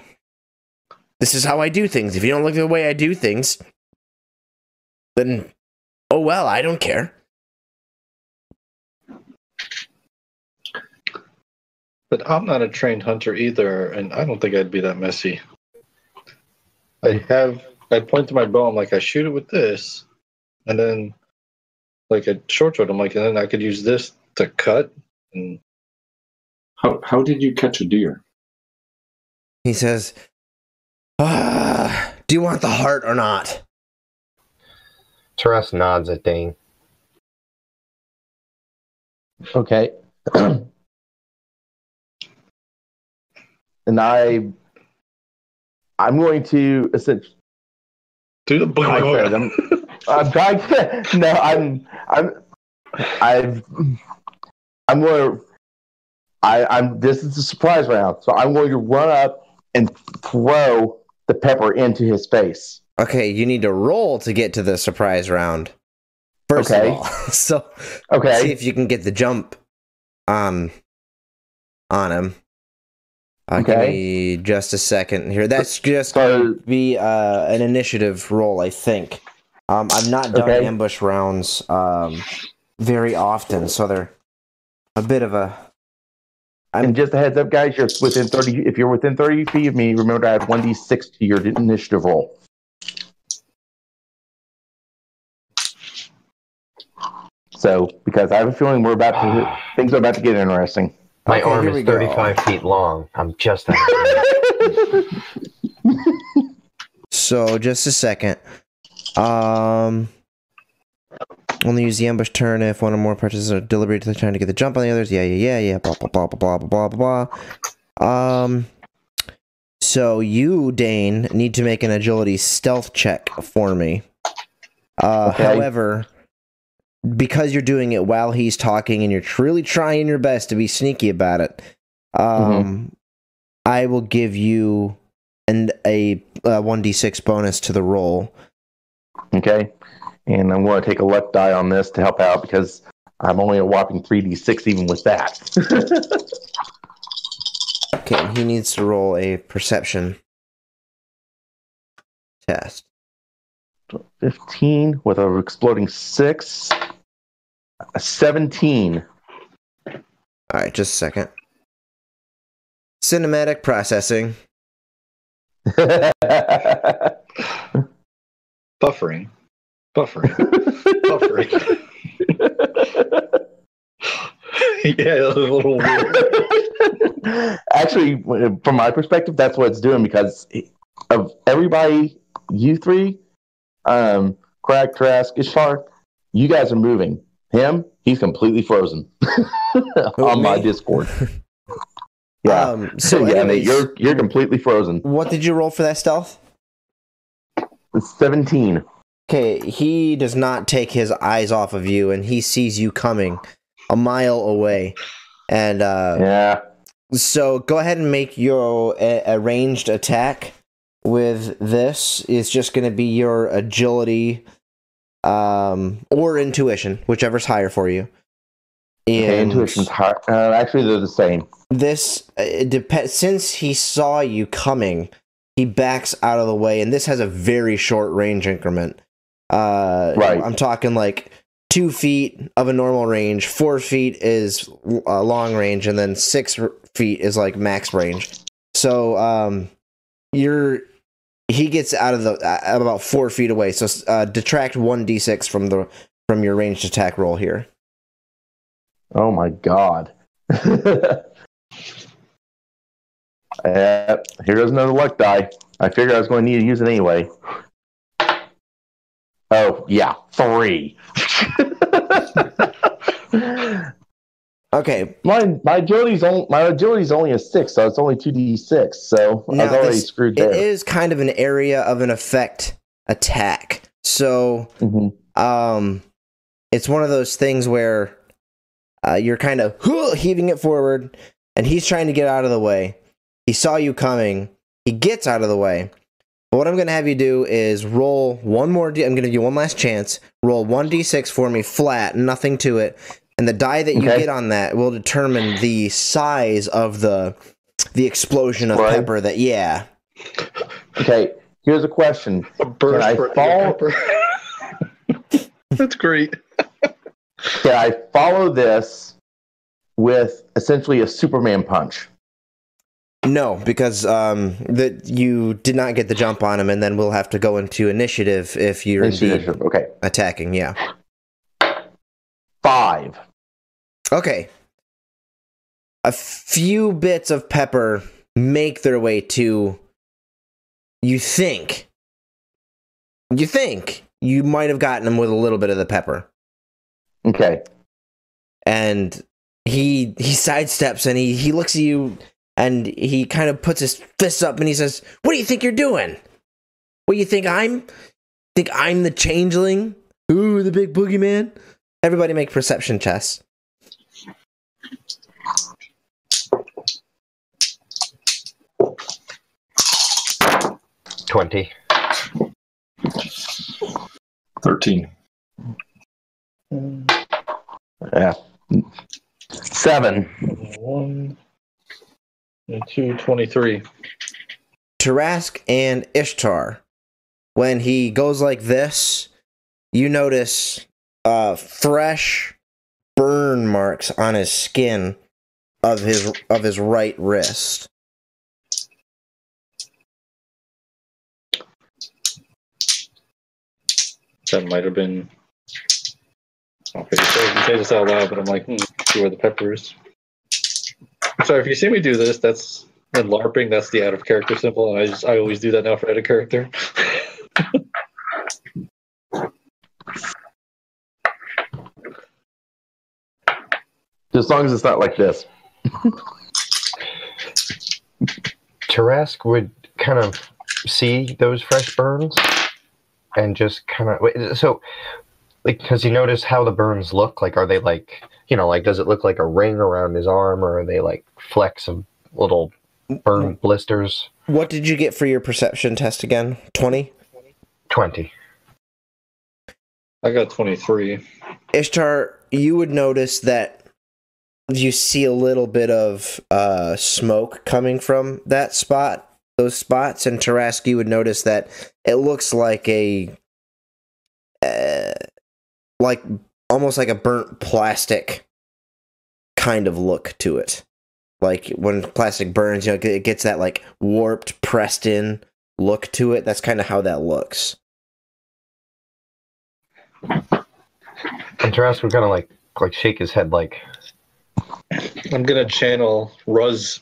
This is how I do things. If you don't like the way I do things, then, oh well, I don't care. But I'm not a trained hunter either, and I don't think I'd be that messy. I point to my bow, I'm like, I shoot it with this, and then like a short sword, I'm like, and then I could use this to cut. And How did you catch a deer? He says, do you want the heart or not? Terrask nods at Dane. Okay. And I'm going to essentially do the I'm trying to. No, I'm. This is a surprise round, so I'm going to run up and throw the pepper into his face. Okay, you need to roll to get to the surprise round. First of all, so okay, see if you can get the jump on him. Give Okay. me just a second here. That's just going to be an initiative roll, I think. I've not done Okay. ambush rounds very often, so they're a bit of a... And just a heads up, guys, you're within 30. If you're within 30 feet of me, remember to add 1d6 to your initiative roll. So, because I have a feeling things are about to get interesting. My Okay, arm here we is go. 35 feet long. I'm just out of So, just a second. Only use the ambush turn if one or more participants are deliberately trying to get the jump on the others. Yeah. Blah, blah, blah, blah, blah, blah, blah. So you, Dane, need to make an agility stealth check for me. Okay. However, because you're doing it while he's talking and you're really trying your best to be sneaky about it, I will give you a 1d6 bonus to the roll. Okay. And I'm going to take a luck die on this to help out because I'm only a whopping 3d6 even with that. Okay, and he needs to roll a perception test. 15 with an exploding 6. A 17. Alright, just a second. Cinematic processing. Buffering. Yeah, a little weird. Actually, from my perspective, that's what it's doing because of everybody, you three, Craig, Terrask, Isteran, you guys are moving. Him, he's completely frozen on my Discord. Yeah. So yeah, anyways, Nate, you're completely frozen. what did you roll for that stealth? It's 17. Okay, he does not take his eyes off of you, and he sees you coming a mile away. And Yeah. so go ahead and make your a ranged attack with this. It's just going to be your agility or intuition, whichever's higher for you. Okay, And intuition's high. Actually, they're the same. this since he saw you coming, he backs out of the way, and this has a very short range increment. Right. I'm talking like 2 feet of a normal range, 4 feet is long range, and then 6 feet is like max range. So he gets out of the about 4 feet away. So detract 1d6 from your ranged attack roll here. Oh my god. Here goes another luck die. I figured I was going to need to use it anyway. Oh, yeah, 3. Okay. My agility's only a 6, so it's only 2d6, so I was already screwed there. It is kind of an area of an effect attack. So it's one of those things where you're kind of heaving it forward, and he's trying to get out of the way. He saw you coming. He gets out of the way. But what I'm going to have you do is roll one more. I'm going to give you one last chance. Roll 1d6 for me, flat, nothing to it. And the die that you get on that will determine the size of the explosion of pepper that, yeah. Okay, here's a question. Can I fall? That's great. Can I follow this with essentially a Superman punch? No, because that you did not get the jump on him, and then we'll have to go into initiative if you're indeed attacking. Yeah. 5. Okay. A few bits of pepper make their way to. You think you might have gotten him with a little bit of the pepper. Okay. And he sidesteps and he looks at you. And he kind of puts his fists up and he says, "What do you think you're doing? What do you think I'm? Think I'm the changeling? Ooh, the big boogeyman?" Everybody make perception tests. 20. 13. Yeah. 7. 1 and 2, 23. Terrask and Ishtar. When he goes like this, you notice fresh burn marks on his skin of his right wrist. That might have been. Okay, you say this out loud, but I'm like, see where the pepper is. Sorry, if you see me do this, that's in LARPing. That's the out of character symbol, and I always do that now for edit character. As long as it's not like this. Terrask would kind of see those fresh burns and just kind of so like, because you notice how the burns look, like, are they like, like, does it look like a ring around his arm, or are they like flecks of little burn blisters? What did you get for your perception test again? 20? 20. I got 23. Ishtar, you would notice that you see a little bit of smoke coming from those spots, and Terrask, you would notice that it looks like almost like a burnt plastic kind of look to it. Like when plastic burns, it gets that like warped, pressed in look to it. That's kind of how that looks. And Terrask would kind of like shake his head like, I'm gonna channel Ruz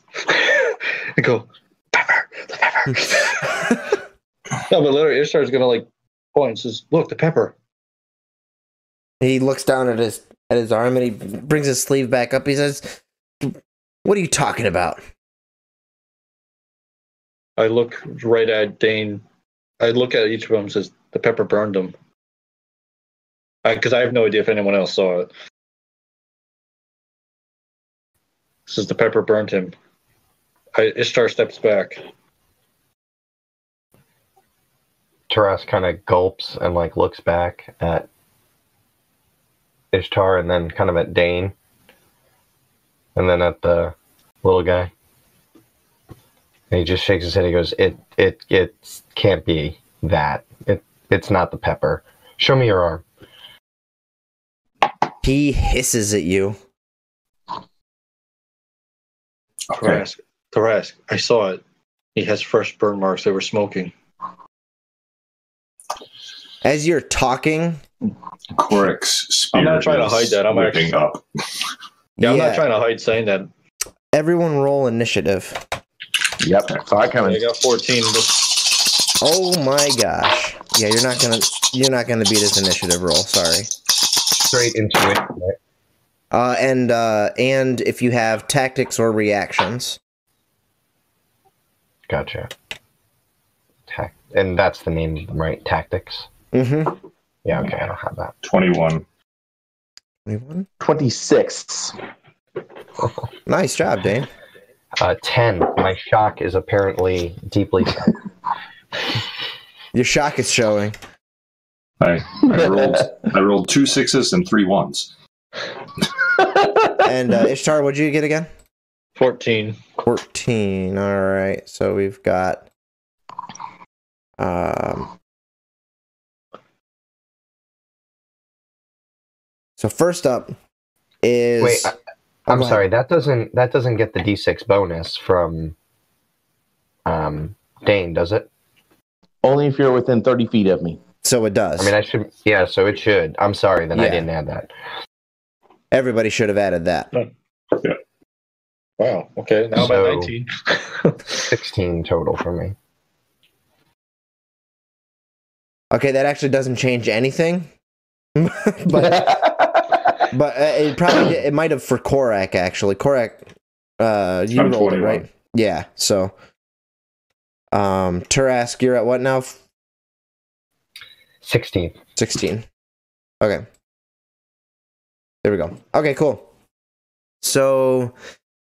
and go, pepper, the pepper. No, but literally Ishtar's gonna like point and says, look, the pepper. He looks down at his arm and he brings his sleeve back up. He says, "What are you talking about?" I look right at Dane. I look at each of them and says, the pepper burned him. Because I have no idea if anyone else saw it. Says the pepper burned him. Ishtar steps back. Terrask kind of gulps and like looks back at Ishtar and then kind of at Dane and then at the little guy. And he just shakes his head. He goes, It can't be that. It's not the pepper. Show me your arm." He hisses at you. Okay. Terrask, I saw it. He has fresh burn marks. They were smoking. As you're talking, Coric's spirit I'm not trying to hide that. I'm whipping actually up. Yeah, I'm not trying to hide saying that. Everyone roll initiative. Yep. So I got 14. Oh my gosh. Yeah, you're not gonna beat his initiative roll, sorry. Straight into it. Right? And if you have tactics or reactions. Gotcha. And that's the name, right? Tactics? Mm-hmm. Yeah, okay, I don't have that. 21. 21? 26. Nice job, Dane. 10. My shock is apparently deeply set. Your shock is showing. I rolled 2 6s and 3 1s. And Ishtar, what'd you get again? 14. 14. All right. So we've got so first up is Wait, I'm sorry. That doesn't get the D6 bonus from Dane, does it? Only if you're within 30 feet of me. So it does. I mean, I should. Yeah, so it should. I'm sorry, then I Yeah. didn't add that. Everybody should have added that. Wow. Okay. Now I'm at 19. 16 total for me. Okay, that actually doesn't change anything. but it might have for Korak actually. Korak, you I'm rolled it, 21. right? Yeah. So, Terrask, you're at what now? 16. 16. Okay. There we go. Okay, cool. So,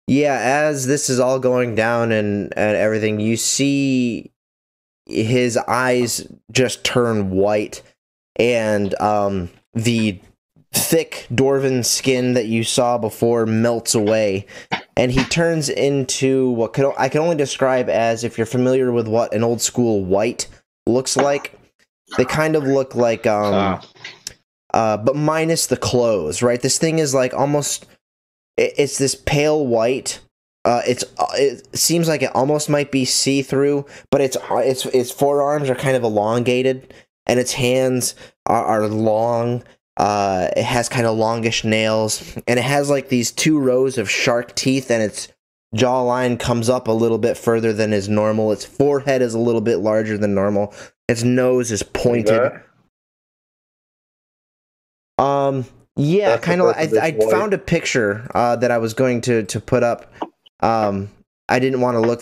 yeah, as this is all going down and everything, you see his eyes just turn white, and the thick dwarven skin that you saw before melts away, and he turns into what I can only describe as, if you're familiar with what an old school white looks like, they kind of look like but minus the clothes, right? This thing is like almost, it's this pale white. It seems like it almost might be see-through, but its forearms are kind of elongated, and its hands are long. It has kind of longish nails, and it has like these 2 rows of shark teeth, and its jawline comes up a little bit further than is normal. Its forehead is a little bit larger than normal. Its nose is pointed. Yeah, kind of. I found a picture that I was going to put up. I didn't want to look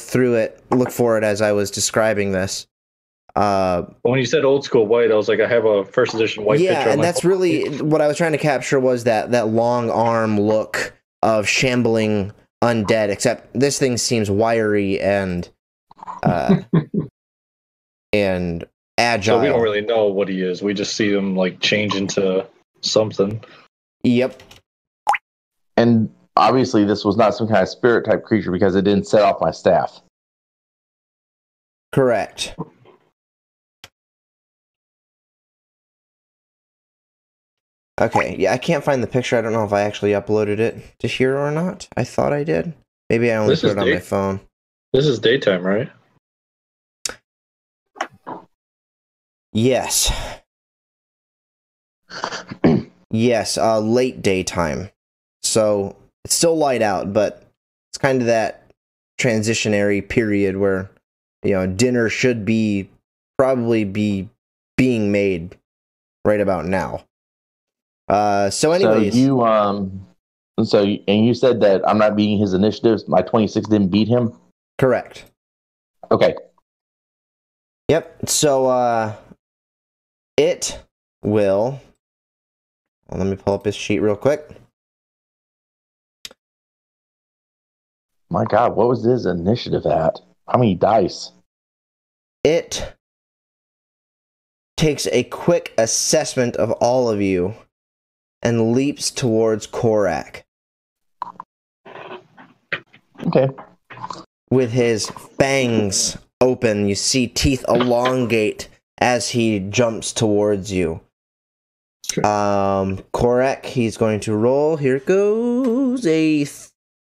for it as I was describing this. When you said old school white, I was like, I have a first edition white picture. Yeah, and that's really what I was trying to capture, was that long arm look of shambling undead, except this thing seems wiry and and agile. So we don't really know what he is. We just see him like change into something. Yep. And obviously this was not some kind of spirit type creature because it didn't set off my staff. Correct. Okay, yeah, I can't find the picture. I don't know if I actually uploaded it to here or not. I thought I did. Maybe I only put it on my phone. This is daytime, right? Yes. Yes, late daytime. So it's still light out, but it's kind of that transitionary period where, you know, dinner should probably be being made right about now. So anyways. So you said that I'm not beating his initiatives. My 26 didn't beat him? Correct. Okay. Yep. So, it will... Well, let me pull up his sheet real quick. My God, what was his initiative at? How many dice? It takes a quick assessment of all of you and leaps towards Korak. Okay. With his fangs open, you see teeth elongate as he jumps towards you. Korak, he's going to roll. Here goes a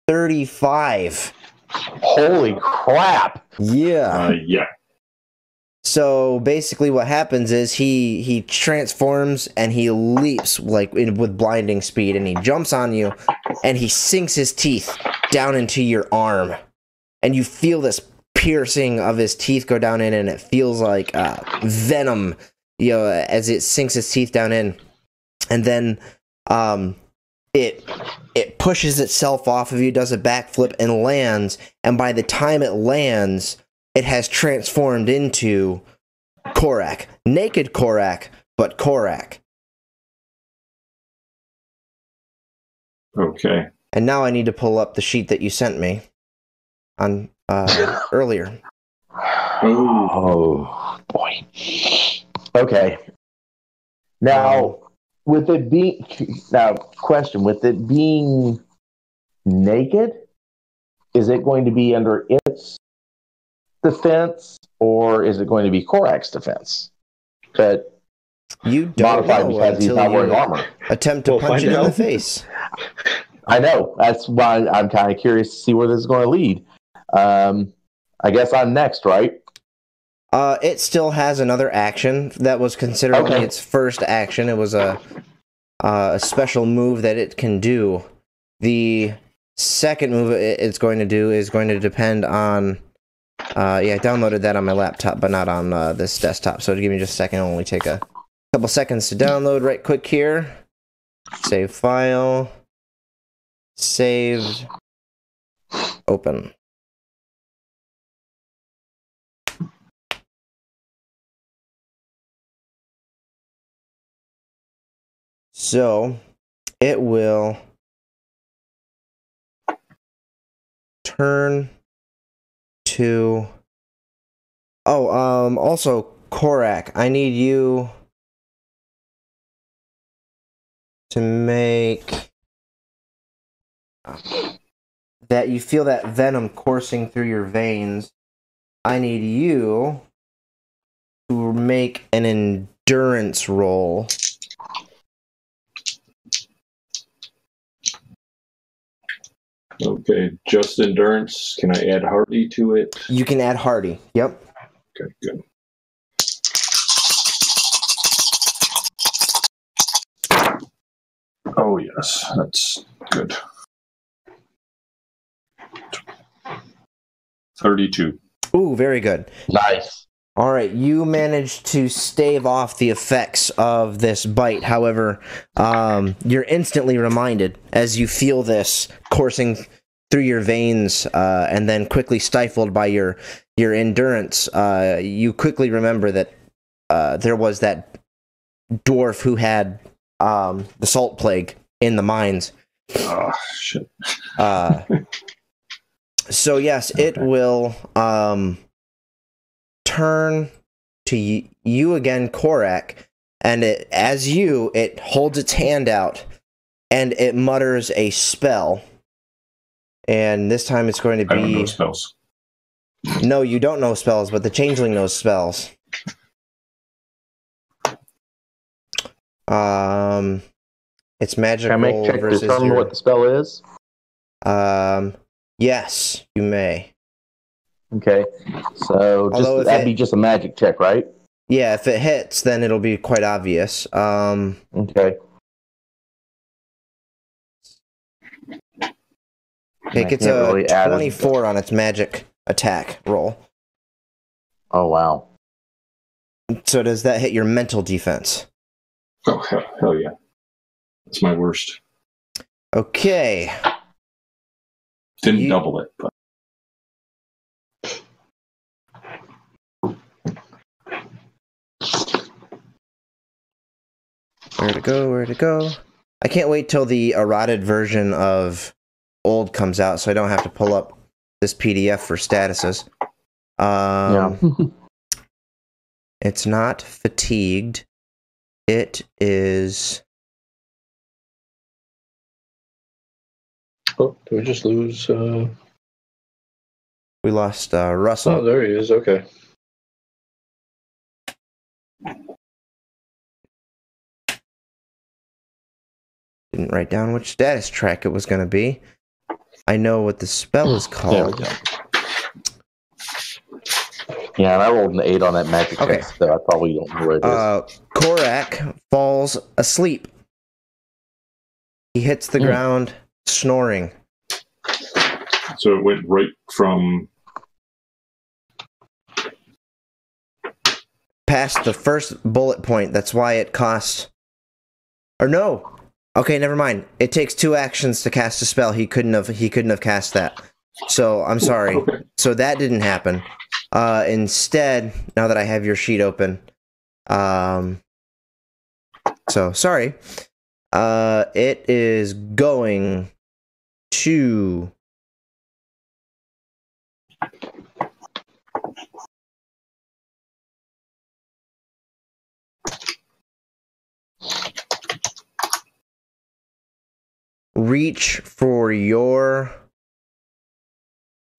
35. Holy crap! Yeah. Yeah. So basically what happens is he transforms and he leaps with blinding speed, and he jumps on you and he sinks his teeth down into your arm, and you feel this piercing of his teeth go down in, and it feels like venom, you know, as it sinks its teeth down in, and then it pushes itself off of you, does a backflip and lands, and by the time it lands, it has transformed into Korak. Naked Korak, but Korak. Okay. And now I need to pull up the sheet that you sent me on earlier. Oh boy. Okay. Now, with it being naked, is it going to be under its defense, or is it going to be Korak's defense? But you don't know because he's not wearing armor. Attempt to punch it in the face. I know. That's why I'm kind of curious to see where this is going to lead. I guess I'm next, right? It still has another action that was considered only its first action. It was a special move that it can do. The second move it's going to do is going to depend on... I downloaded that on my laptop, but not on this desktop. So give me just a second. It'll only take a couple seconds to download right quick here. Save file. Saved. Open. So it will turn to... also, Korak, I need you to make that you feel that venom coursing through your veins, I need you to make an endurance roll. Okay, just endurance. Can I add hardy to it? You can add hardy. Yep. Okay, good. Oh, yes, that's good. 32. Ooh, very good. Nice. All right, you managed to stave off the effects of this bite. However, you're instantly reminded as you feel this coursing through your veins and then quickly stifled by your endurance. You quickly remember that there was that dwarf who had the salt plague in the mines. Oh, shit. So yes, it will turn to you again, Korak, and it holds its hand out, and it mutters a spell. And this time it's going to be... I don't know spells. No, you don't know spells, but the changeling knows spells. It's magical. Can I make a check to determine what the spell is? Yes, you may. Okay, so that'd be just a magic check, right? Yeah, if it hits, then it'll be quite obvious. Okay. It gets a really 24 on its magic attack roll. Oh, wow. So does that hit your mental defense? Oh, hell yeah. That's my worst. Okay. Didn't double it, but... Where to go? I can't wait till the eroded version of O.L.D comes out, so I don't have to pull up this PDF for statuses. Yeah. It's not fatigued. It is... Oh, did we just lose? We lost Russell. Oh, there he is. Okay. Didn't write down which status track it was going to be. I know what the spell is called. Yeah, and I rolled an 8 on that magic check, so I probably don't know where it is. Korak falls asleep. He hits the ground, snoring. So it went right from... Past the first bullet point. That's why it costs... Or no. Okay, never mind. It takes 2 actions to cast a spell. He couldn't have cast that. So I'm sorry. Okay. So that didn't happen. Instead, now that I have your sheet open, so sorry. It is going to reach for your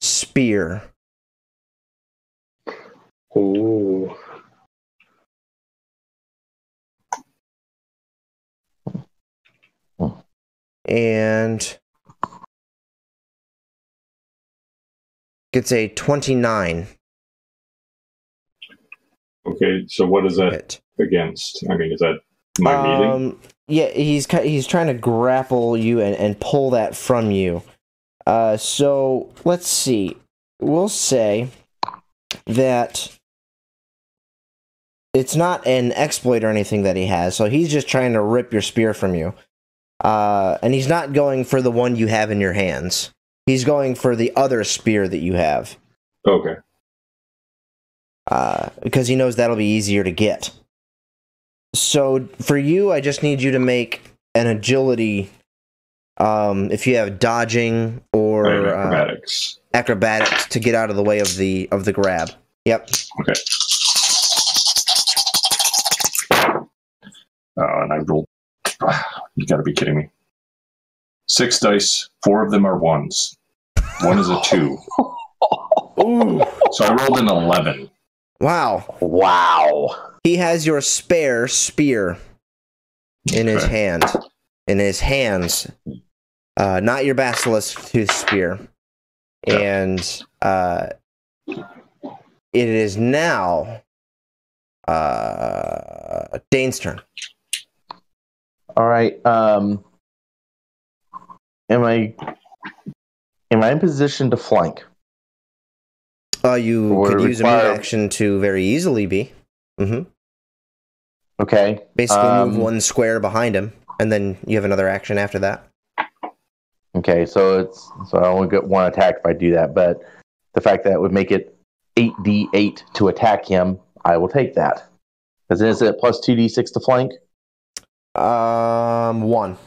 spear. Ooh. And gets a 29. Okay, so what is that hit. against? I mean, is that my meeting? Yeah, he's trying to grapple you and pull that from you. So let's see. We'll say that it's not an exploit or anything that he has, so he's just trying to rip your spear from you. And he's not going for the one you have in your hands. He's going for the other spear that you have. Okay. Because he knows that'll be easier to get. So for you, I just need you to make an agility. If you have dodging or acrobatics to get out of the way of the grab. Yep. Okay. And I rolled You got to be kidding me. 6 dice, 4 of them are 1s. 1 is a 2. Ooh. So I rolled an 11. Wow. Wow. He has your spare spear in his hand. In his hands. Not your basilisk tooth spear. And it is now Dane's turn. All right. Am I in position to flank? You Or could use a move require- action to very easily be. Mm-hmm. Okay. Basically move 1 square behind him, and then you have another action after that. Okay, so I only get 1 attack if I do that, but the fact that it would make it 8d8 to attack him, I will take that. Because is it plus 2d6 to flank? 1.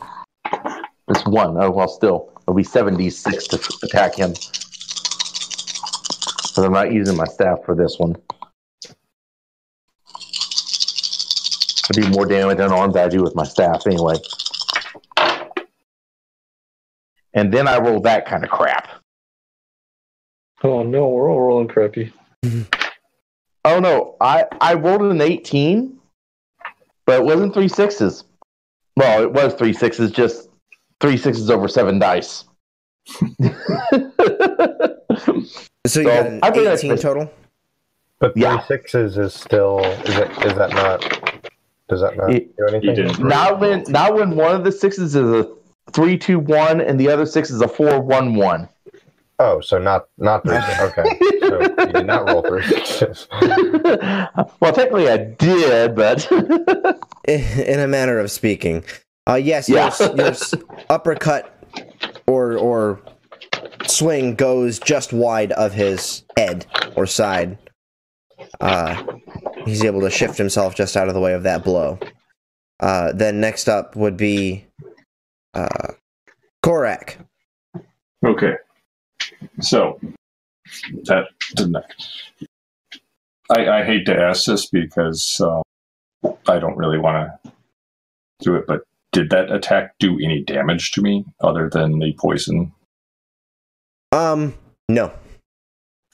It's 1. Oh, well, still. It'll be 7d6 to attack him. Because I'm not using my staff for this one. I do more damage on arms than I do with my staff anyway. And then I roll that kind of crap. Oh no, we're all rolling crappy. Oh no, I rolled an 18, but it wasn't 3 6s. Well, it was 3 6s, just 3 6s over 7 dice. So you got an I think 18 that's- total? But 3 Yeah. 6s is still. Is that not? Does that not do anything? You didn't. Not when one of the 6s is a 3-2-1 and the other 6 is a 4-1-1. Oh, so not 3 6s. Okay. So you did not roll 3 6s. Well, technically I did, but In a manner of speaking. Yes, Yeah. your uppercut or swing goes just wide of his head or side. He's able to shift himself just out of the way of that blow. Then next up would be Korak. Okay. So, that didn't. I hate to ask this because I don't really want to do it, but did that attack do any damage to me other than the poison? No.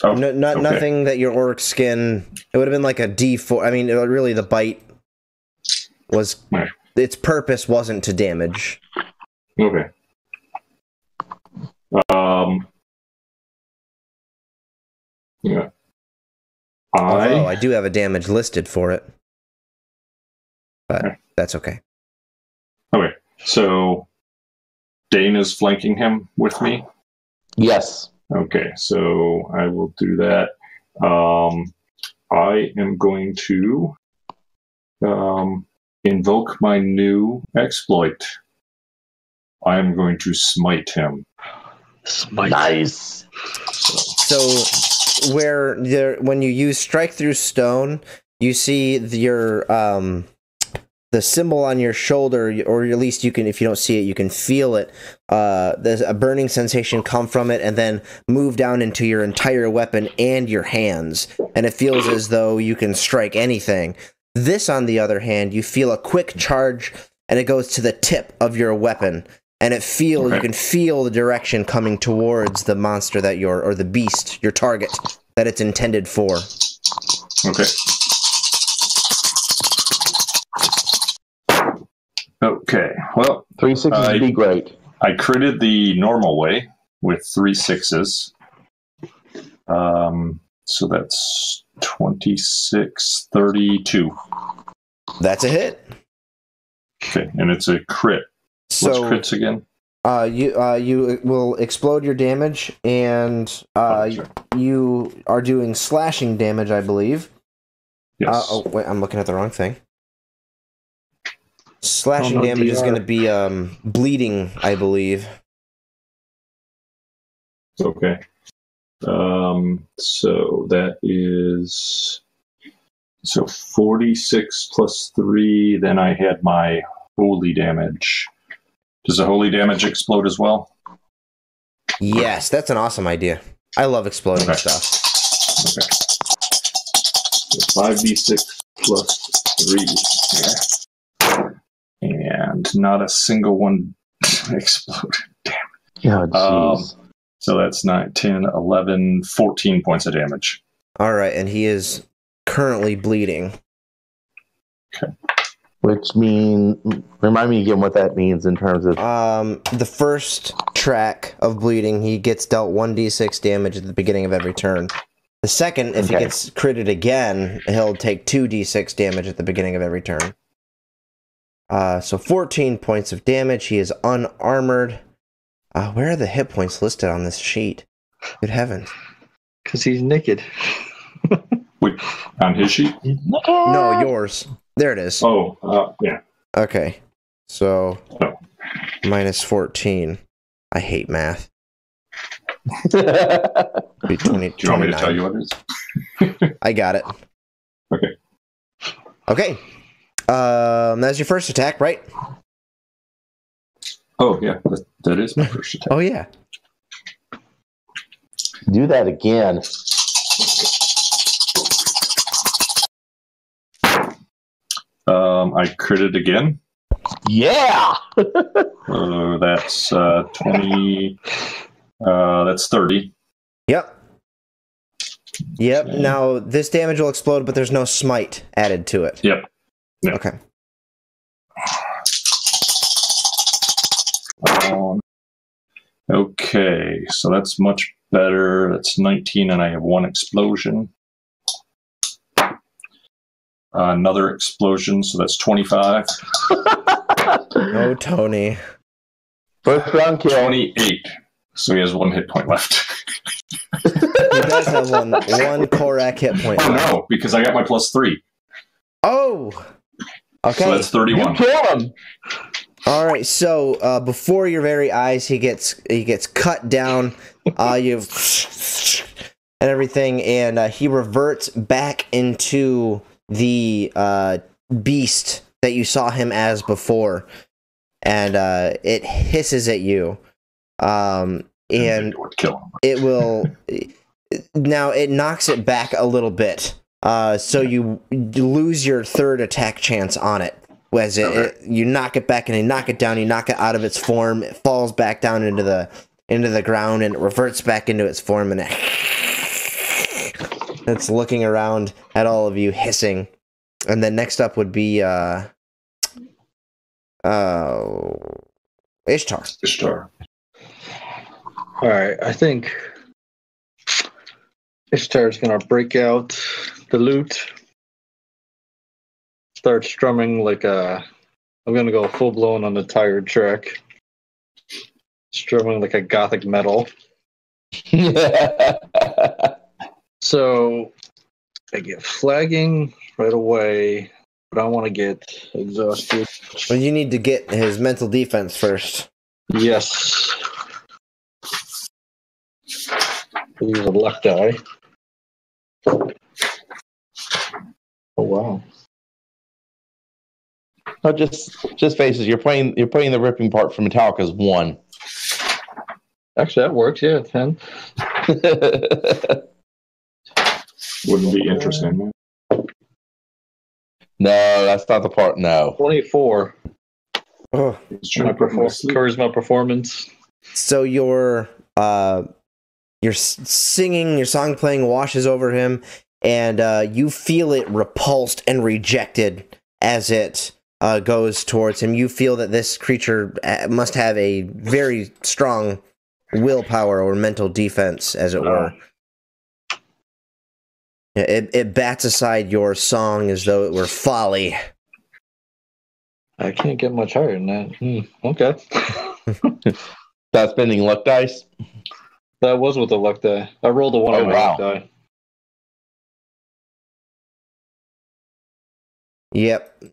Oh, Not okay. nothing that your orc skin. It would have been like a D4. I mean, really, the bite was. Right. Its purpose wasn't to damage. Okay. Yeah. Although I do have a damage listed for it, but Okay. that's okay. Okay. So Dane is flanking him with me. yes. Okay, so I will do that. I am going to invoke my new exploit. I am going to smite him. Smite. Nice. So, when you use strike through stone, you see the symbol on your shoulder, or at least you can, if you don't see it, you can feel it. There's a burning sensation come from it, and then move down into your entire weapon and your hands, and it feels as though you can strike anything. This, on the other hand, you feel a quick charge, and it goes to the tip of your weapon, and you can feel the direction coming towards the monster or the beast, your target, that it's intended for. Okay. Okay, well, 3 6s would be great. I critted the normal way with 3 6s. So that's 26, 32. That's a hit. Okay, and it's a crit. What's So crits again? you will explode your damage, and you are doing slashing damage, I believe. Yes. Oh wait, I'm looking at the wrong thing. Slashing Oh, no, damage is DR. going to be bleeding, I believe. Okay. So that is 46 plus 3. Then I had my holy damage. Does the holy damage explode as well? Yes, that's an awesome idea. I love exploding Okay. stuff. Okay. So 5d6 plus 3. Yeah. And and not a single one exploded. Damn. Oh, jeez. So that's 9, 10, 11, 14 points of damage. All right, and he is currently bleeding. Okay. Which means, remind me again what that means in terms of. The first track of bleeding, he gets dealt 1d6 damage at the beginning of every turn. The second, if he gets critted again, he'll take 2d6 damage at the beginning of every turn. So 14 points of damage. He is unarmored. Where are the hit points listed on this sheet? Good heavens. Because he's naked. Wait, on his sheet? No, yours. There it is. Oh, yeah. Okay. So, Oh. minus 14. I hate math. Be 20, Do you want me to tell you what it is? I got it. Okay. Okay. That's your first attack, right? Oh, yeah. That is my first attack. Oh, yeah. Do that again. I critted again. Yeah! That's 20. That's 30. Yep. Okay. Now, this damage will explode, but there's no smite added to it. Yep. Okay. Okay, so that's much better. That's 19, and I have 1 explosion. Another explosion, so that's 25. No, Tony. First round kill. 28. So he has 1 hit point left. He does have one Korak hit point. Oh no, because I got my +3. Oh! Okay. So that's 31. You kill him! All right, so before your very eyes, he gets cut down. And everything, and he reverts back into the beast that you saw him as before, and it hisses at you, and it will now it knocks it back a little bit, so you lose your third attack chance on it. As you knock it back and you knock it down, you knock it out of its form, it falls back down into the ground, and it reverts back into its form, and it's looking around at all of you, hissing. And then next up would be Ishtar. All right, I think Ishtar's gonna break out the lute, start strumming like I'm gonna go full blown on the tired track, strumming like a gothic metal. So I get flagging right away, but I want to get exhausted. Well, you need to get his mental defense first. Yes. Use a luck die. Oh wow. No, just faces. You're playing the ripping part from Metallica's 1. Actually, that works. Yeah, 10. Wouldn't be interesting. No, that's not the part. No. 24. Oh. My charisma performance. So your singing, your song playing washes over him, and you feel it repulsed and rejected as it goes towards him. You feel that this creature must have a very strong willpower or mental defense, as it were. It bats aside your song as though it were folly. I can't get much higher than that. Okay. Stop spending luck dice? That was with the luck die. I rolled a 1 on my luck die. Yep.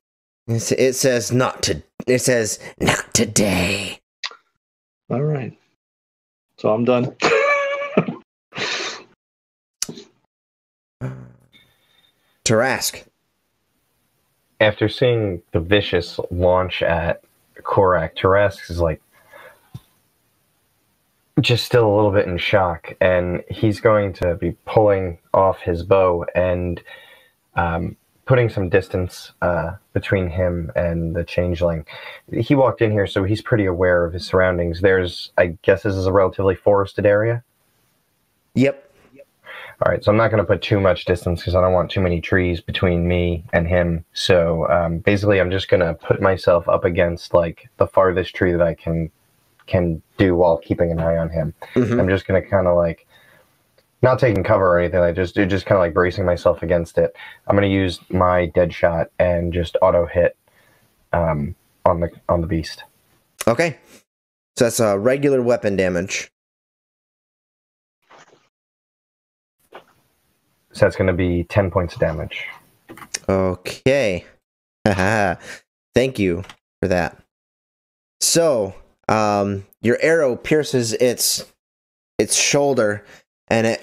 It says not today. All right. So I'm done. Terrask. After seeing the vicious launch at Korak, Terrask is like just still a little bit in shock, and he's going to be pulling off his bow and putting some distance between him and the changeling. He walked in here, so he's pretty aware of his surroundings. I guess this is a relatively forested area? Yep. All right, so I'm not going to put too much distance because I don't want too many trees between me and him. So basically, I'm just going to put myself up against like the farthest tree that I can do while keeping an eye on him. Mm-hmm. I'm just going to kind of like, not taking cover or anything, just kind of like bracing myself against it. I'm going to use my dead shot and just auto hit on the beast. Okay. So that's regular weapon damage. So that's going to be 10 points of damage. Okay. Thank you for that. So, your arrow pierces its shoulder, and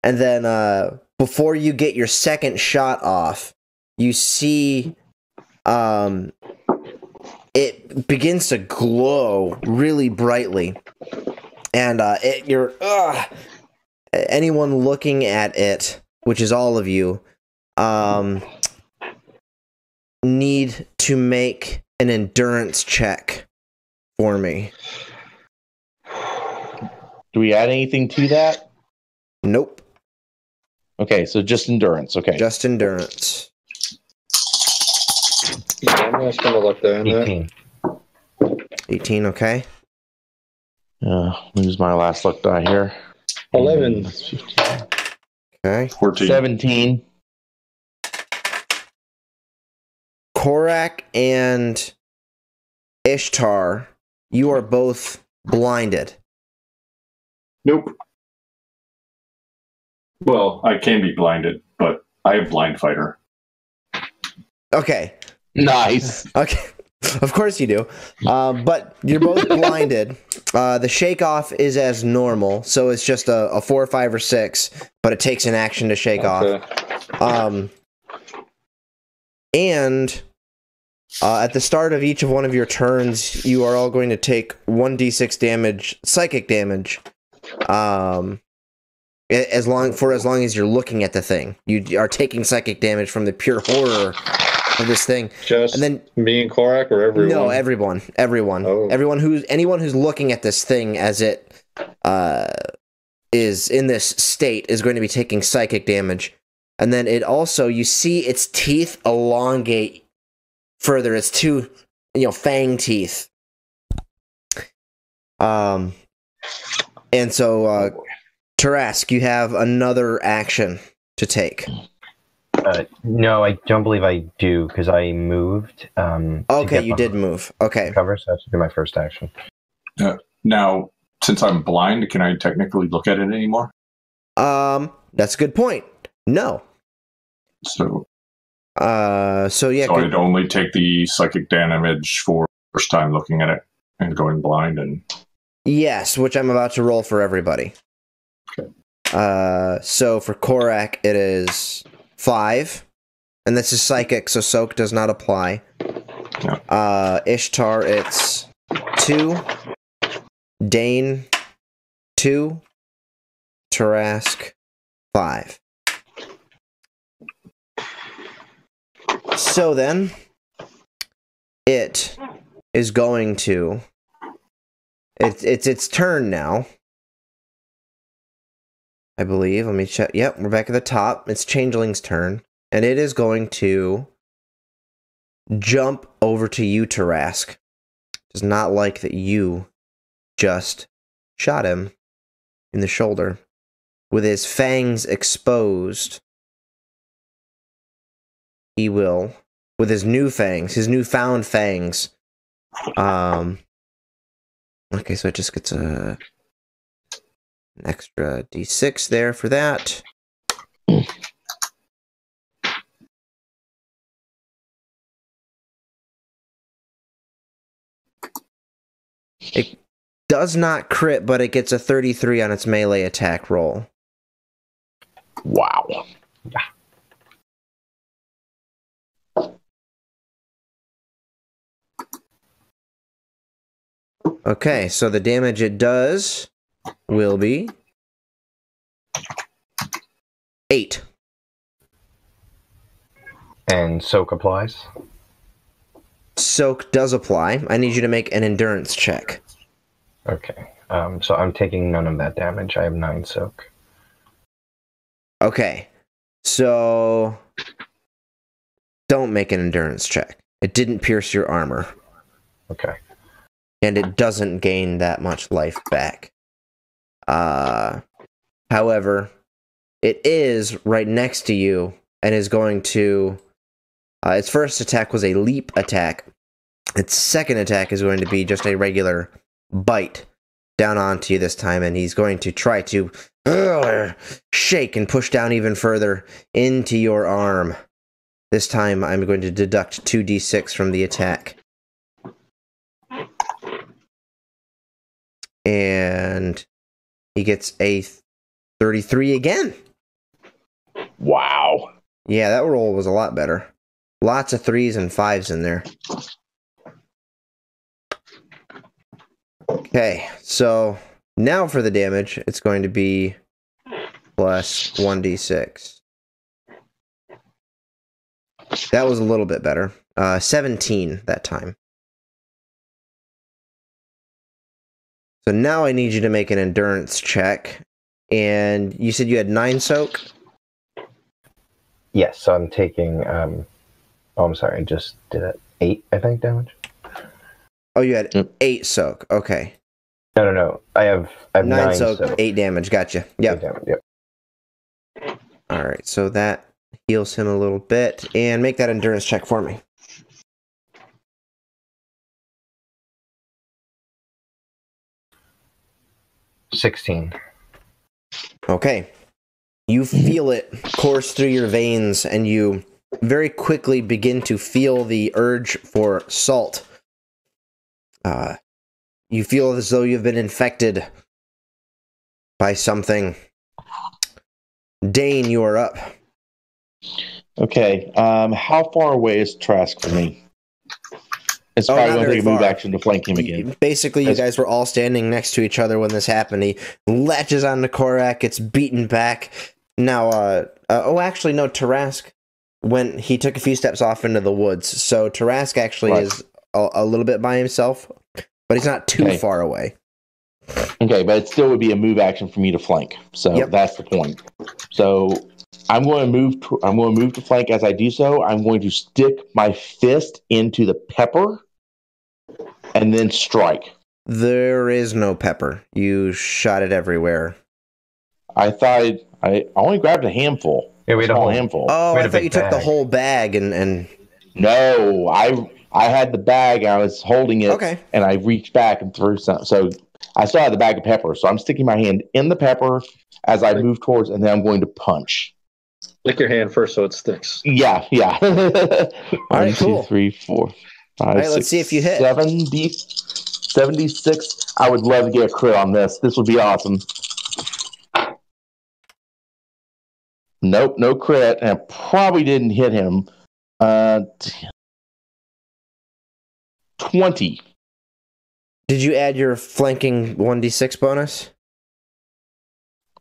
then before you get your second shot off, you see it begins to glow really brightly, and anyone looking at it, which is all of you, need to make an endurance check for me. Do we add anything to that? Nope. Okay, so just endurance. Okay. Just endurance. Yeah, I'm going to spend a luck there. 18. 18, okay. Lose my last luck die here. 11. That's 15. Okay. 14. 17. Korak and Ishtar, you are both blinded. Nope. Well, I can be blinded, but I have blind fighter. Okay. Nice. Okay. Of course you do. But you're both blinded. The shake off is as normal, so it's just a 4, 5, or 6, but it takes an action to shake off. And at the start of each of one of your turns, you are all going to take 1d6 damage, psychic damage, as long as you're looking at the thing. You are taking psychic damage from the pure horror of this thing. Just and then me and Korak, or everyone? No, everyone. Oh. Anyone who's looking at this thing as it is in this state is going to be taking psychic damage. And then it also, you see its teeth elongate further. It's two, fang teeth. And so, Terrask, you have another action to take. No, I don't believe I do, because I moved. Okay, you did move. Okay. Cover, so that should be my first action. Now, since I'm blind, can I technically look at it anymore? That's a good point. No. So yeah. So I'd only take the psychic damage for first time looking at it and going blind, and yes, which I'm about to roll for everybody. Okay. So for Korak, it is 5, and this is psychic, so soak does not apply. Yeah. Ishtar, it's 2. Dane, 2. Terrask, 5. So then, it is going to... It's its turn now. I believe. Let me check. Yep, we're back at the top. It's Changeling's turn. And it is going to jump over to you, Terrask. Does not like that you just shot him in the shoulder. With his fangs exposed, he will, with his new fangs, his newfound fangs, okay, so it just gets an extra d6 there for that. It does not crit, but it gets a 33 on its melee attack roll. Wow. Okay, so the damage it does will be 8. And soak applies. Soak does apply. I need you to make an endurance check. Okay. So I'm taking none of that damage. I have 9 soak. Okay. So don't make an endurance check. It didn't pierce your armor. Okay. And it doesn't gain that much life back. However, it is right next to you and is going to... its first attack was a leap attack. Its second attack is going to be just a regular bite down onto you this time, and he's going to try to shake and push down even further into your arm. This time I'm going to deduct 2d6 from the attack. And he gets a 33 again. Wow. Yeah, that roll was a lot better. Lots of 3s and 5s in there. Okay, so now for the damage, it's going to be plus 1d6. That was a little bit better. 17 that time. So now I need you to make an endurance check. And you said you had 9 soak? Yes, so I'm taking... oh, I'm sorry. I just did it. 8, I think, damage. Oh, you had 8 soak. Okay. No. I have 9 soak. 8 damage. Gotcha. Yep. 8 damage, yep. Alright, so that heals him a little bit. And make that endurance check for me. $16. Okay. You feel it course through your veins, and you very quickly begin to feel the urge for salt. You feel as though you've been infected by something. Dane, you are up. Okay. How far away is Trask from me? It's probably going to take a move action to flank him again. Basically, you guys were all standing next to each other when this happened. He latches onto Korak, gets beaten back. Now, actually, no, Terrask, when he took a few steps off into the woods. So Terrask actually is a little bit by himself, but he's not too far away. Okay, but it still would be a move action for me to flank. So that's the point. So I'm going to move to flank. As I do so, I'm going to stick my fist into the pepper and then strike. There is no pepper. You shot it everywhere. I thought I only grabbed a handful. Yeah, we had a whole handful. Oh, I thought you took the whole bag and... No, I had the bag. I was holding it, and I reached back and threw some. So I still had the bag of pepper. So I'm sticking my hand in the pepper as I move towards, and then I'm going to punch. Lick your hand first so it sticks. Yeah. All right, cool. 2, 3, 4, 5, all right, 6, let's see if you hit. 76. I would love to get a crit on this. This would be awesome. Nope, no crit, and I probably didn't hit him. 20. Did you add your flanking 1d6 bonus?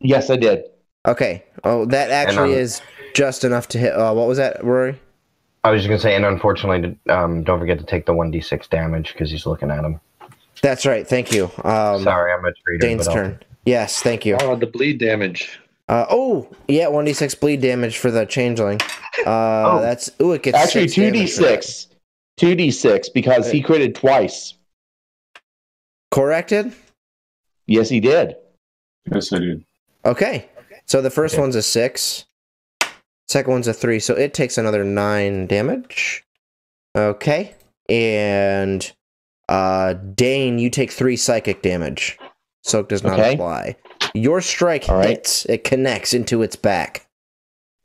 Yes, I did. Okay. Oh, that actually is just enough to hit. What was that, Rory? I was just going to say, and unfortunately, don't forget to take the 1d6 damage because he's looking at him. That's right. Thank you. Sorry, I'm a traitor. Dane's turn. Yes, thank you. Oh, the bleed damage. 1d6 bleed damage for the changeling. It gets actually 2d6. 2d6 because he critted twice. Corrected? Yes, he did. Yes, I did. Okay. So the first one's a 6. Second one's a 3. So it takes another 9 damage. Okay. And Dane, you take 3 psychic damage. Soak does not apply. Your strike hits. It connects into its back.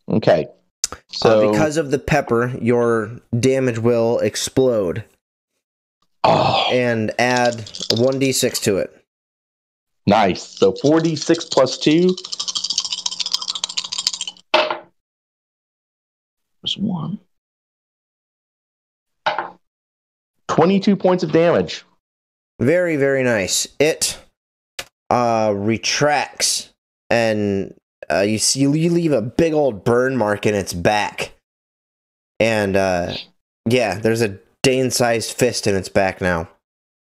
Okay. So because of the pepper, your damage will explode. And add 1d6 to it. Nice. So 4d6 plus 2. There's 1. 22 points of damage. Very, very nice. It retracts, and you leave a big old burn mark in its back. And yeah, there's a Dane-sized fist in its back now.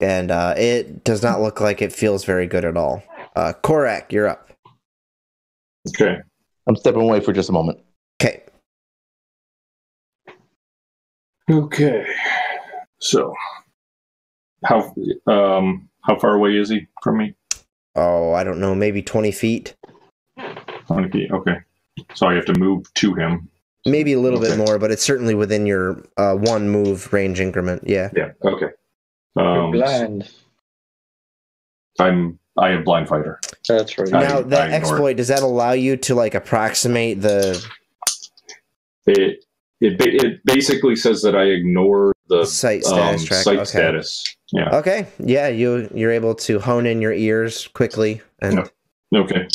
And it does not look like it feels very good at all. Korak, you're up. Okay. I'm stepping away for just a moment. Okay. Okay. So, how far away is he from me? Oh, I don't know, maybe 20 feet? 20 feet. Okay. So I have to move to him. Maybe a little bit more, but it's certainly within your one move range increment. Yeah. Yeah. Okay. You're blind. I have blind fighter. That's right. Now, that I ignore exploit, does that allow you to, like, approximate the It basically says that I ignore the sight status track? sight Okay. status. Yeah. Okay. Yeah, you're able to hone in your ears quickly. And Yep. Okay.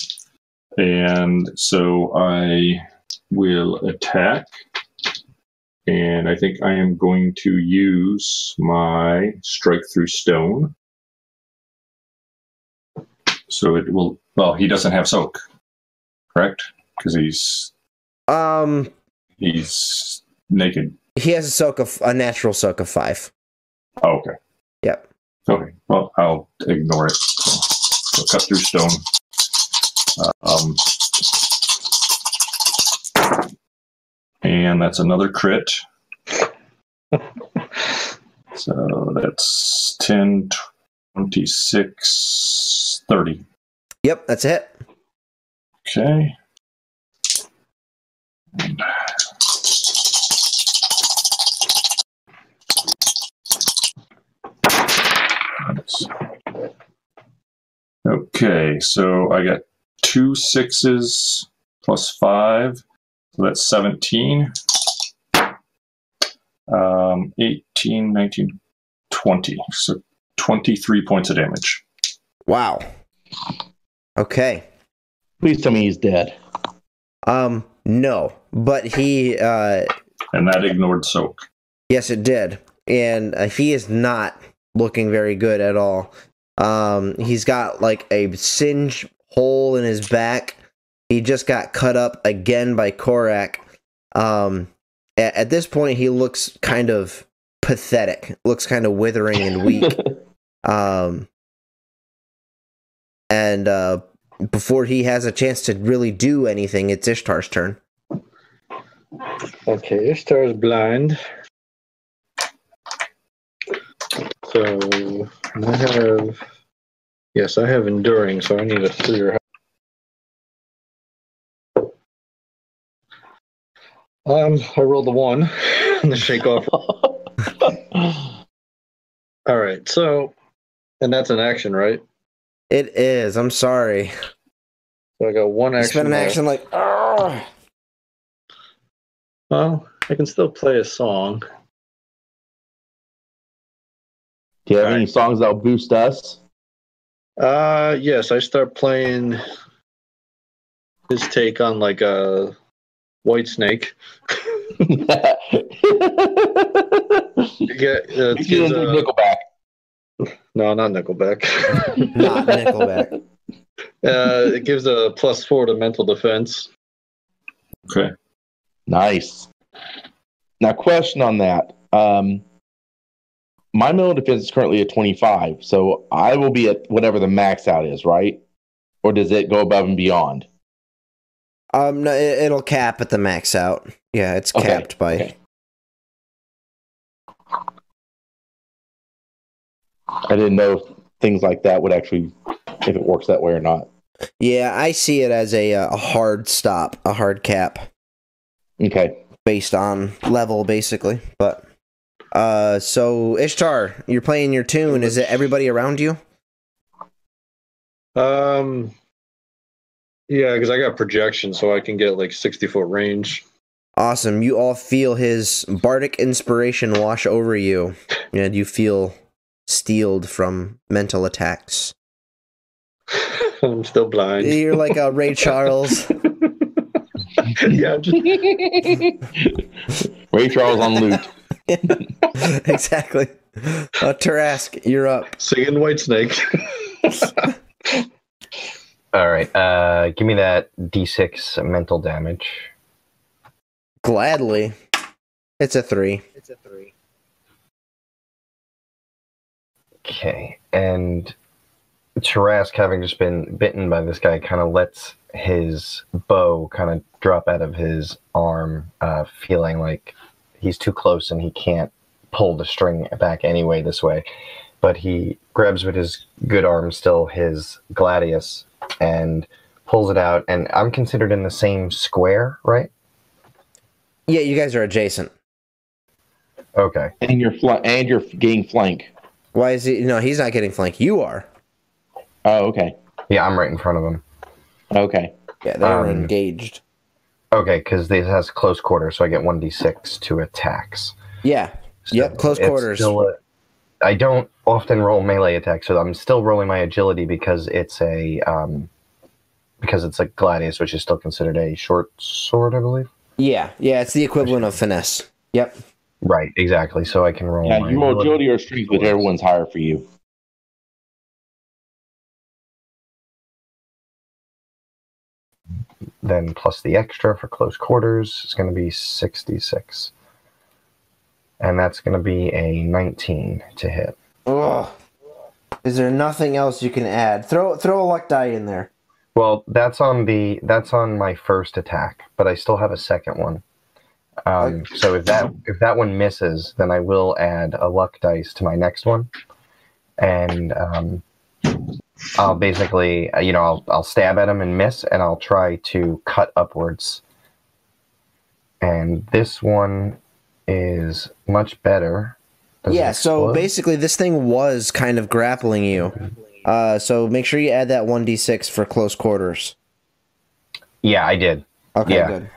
And so I will attack. And I think I am going to use my strike through stone. So it will. Well, he doesn't have soak, correct? Because he's naked. he has a natural soak of 5. Oh, okay. Yep. Okay. Well, I'll ignore it. So cut through stone. And that's another crit. So that's 10, 26, 30. Yep, that's it. Okay. Okay, so I got 2 6s plus 5, so that's 17. 18, 19, 20. So 23 points of damage. Wow. Okay. Please tell me he's dead. No, but he And that ignored soak. yes, it did. And he is not looking very good at all. He's got like a singe hole in his back. He just got cut up again by Korak. At this point, he looks kind of pathetic. Looks kind of withering and weak. And before he has a chance to really do anything, it's Ishtar's turn. Okay, Ishtar's blind. So I have enduring, so I need a 3 or I rolled a 1 in the shake off. All right, so, and that's an action, right? It is. I'm sorry. So I got 1 action. It's been an left. action like, "Argh." Well, I can still play a song. Do you have any songs that'll boost us? Yes, I start playing his take on like a White Snake. Yeah, Nickelback. No, not Nickelback. Not Nickelback. It gives a +4 to mental defense. Okay. Nice. Now, question on that. My mental defense is currently at 25, so I will be at whatever the max out is, right? Or does it go above and beyond? No, it'll cap at the max out. Yeah, it's Okay, capped by. okay. I didn't know if things like that would actually, if it works that way or not. Yeah, I see it as a hard stop, a hard cap, Okay. based on level, basically. But so Ishtar, you're playing your tune. Is it everybody around you? Yeah, because I got projection, so I can get like 60-foot range. Awesome. You all feel his bardic inspiration wash over you, and you feel steeled from mental attacks. I'm still blind. You're like a Ray Charles. Yeah, Ray Charles on loot. Exactly. Terrask, you're up. singing White Snake. All right. Give me that D6 mental damage. Gladly. It's a 3. Okay, and Terrask, having just been bitten by this guy, kind of lets his bow kind of drop out of his arm, feeling like he's too close and he can't pull the string back anyway this way. But he grabs with his good arm still his gladius and pulls it out. And I'm considered in the same square, right? Yeah, you guys are adjacent. Okay. And you're getting flank. Why is he? No, he's not getting flank. You are. Oh, okay. Yeah, I'm right in front of him. Okay. Yeah, they're engaged. Okay, because this has close quarters, so I get 1d6 to attacks. Yeah. So yep, close quarters. I don't often roll melee attacks, so I'm still rolling my agility because it's a gladius, which is still considered a short sword, I believe. Yeah, it's the equivalent of finesse. Yep. Right, exactly. So I can roll. Yeah, you roll agility or strength, but everyone's higher for you. Then plus the extra for close quarters is going to be 66. And that's going to be a 19 to hit. Ugh. Is there nothing else you can add? Throw a luck die in there. Well, that's on my first attack, but I still have a second one. So if that one misses, then I will add a luck dice to my next one, and I'll basically, I'll stab at him and miss, and I'll try to cut upwards. And this one is much better. So basically this thing was kind of grappling you. So make sure you add that 1d6 for close quarters. Yeah, I did. Okay, yeah. Good.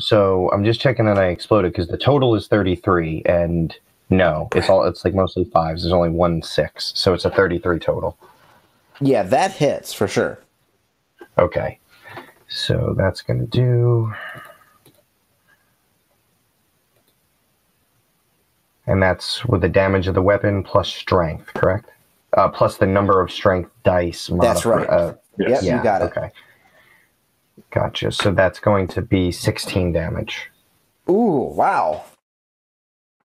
So I'm just checking that I exploded because the total is 33, and no, it's like mostly 5s. There's only 1 6, so it's a 33 total. Yeah, that hits for sure. Okay, so that's gonna do, and that's with the damage of the weapon plus strength, correct? Plus the number of strength dice. That's right. Yes. Yep, you got it. Okay. Gotcha. So that's going to be 16 damage. Ooh, wow.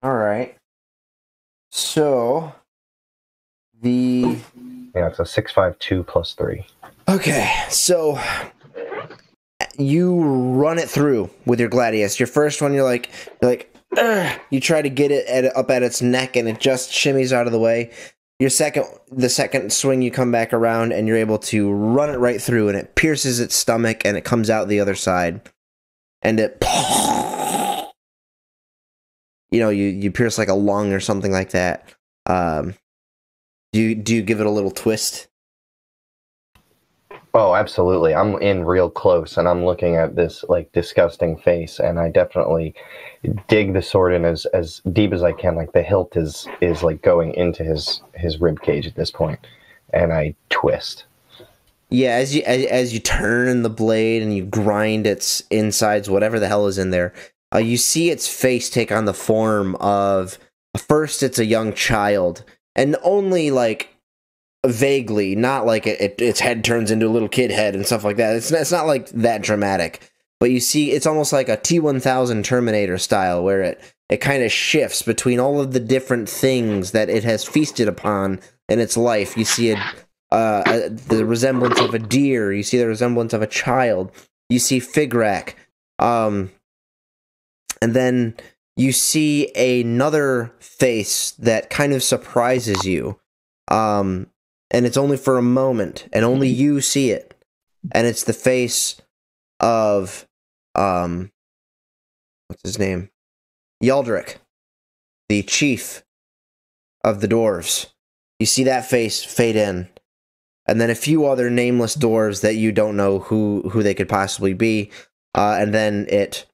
All right. So Yeah, it's a 652 plus 3. Okay, so you run it through with your gladius. Your first one, you're like, "Ugh." You try to get it up at its neck, and it just shimmies out of the way. The second swing, you come back around, and you're able to run it right through, and it pierces its stomach, and it comes out the other side, and it, you pierce like a lung or something like that. Do you give it a little twist? Oh, absolutely. I'm in real close, and I'm looking at this like disgusting face, and I definitely dig the sword in as deep as I can. Like the hilt is like going into his rib cage at this point, and I twist. Yeah, as you turn the blade and you grind its insides, whatever the hell is in there, you see its face take on the form of, first it's a young child, and only like vaguely, not like its head turns into a little kid head and stuff like that. It's not like that dramatic, but you see it's almost like a T-1000 Terminator style, where it kind of shifts between all of the different things that it has feasted upon in its life. You see the resemblance of a deer. You see the resemblance of a child. You see Figrak, and then you see another face that kind of surprises you. And it's only for a moment, and only you see it. And it's the face of, what's his name? Yaldric, the chief of the dwarves. You see that face fade in. And then a few other nameless dwarves that you don't know who they could possibly be. And then it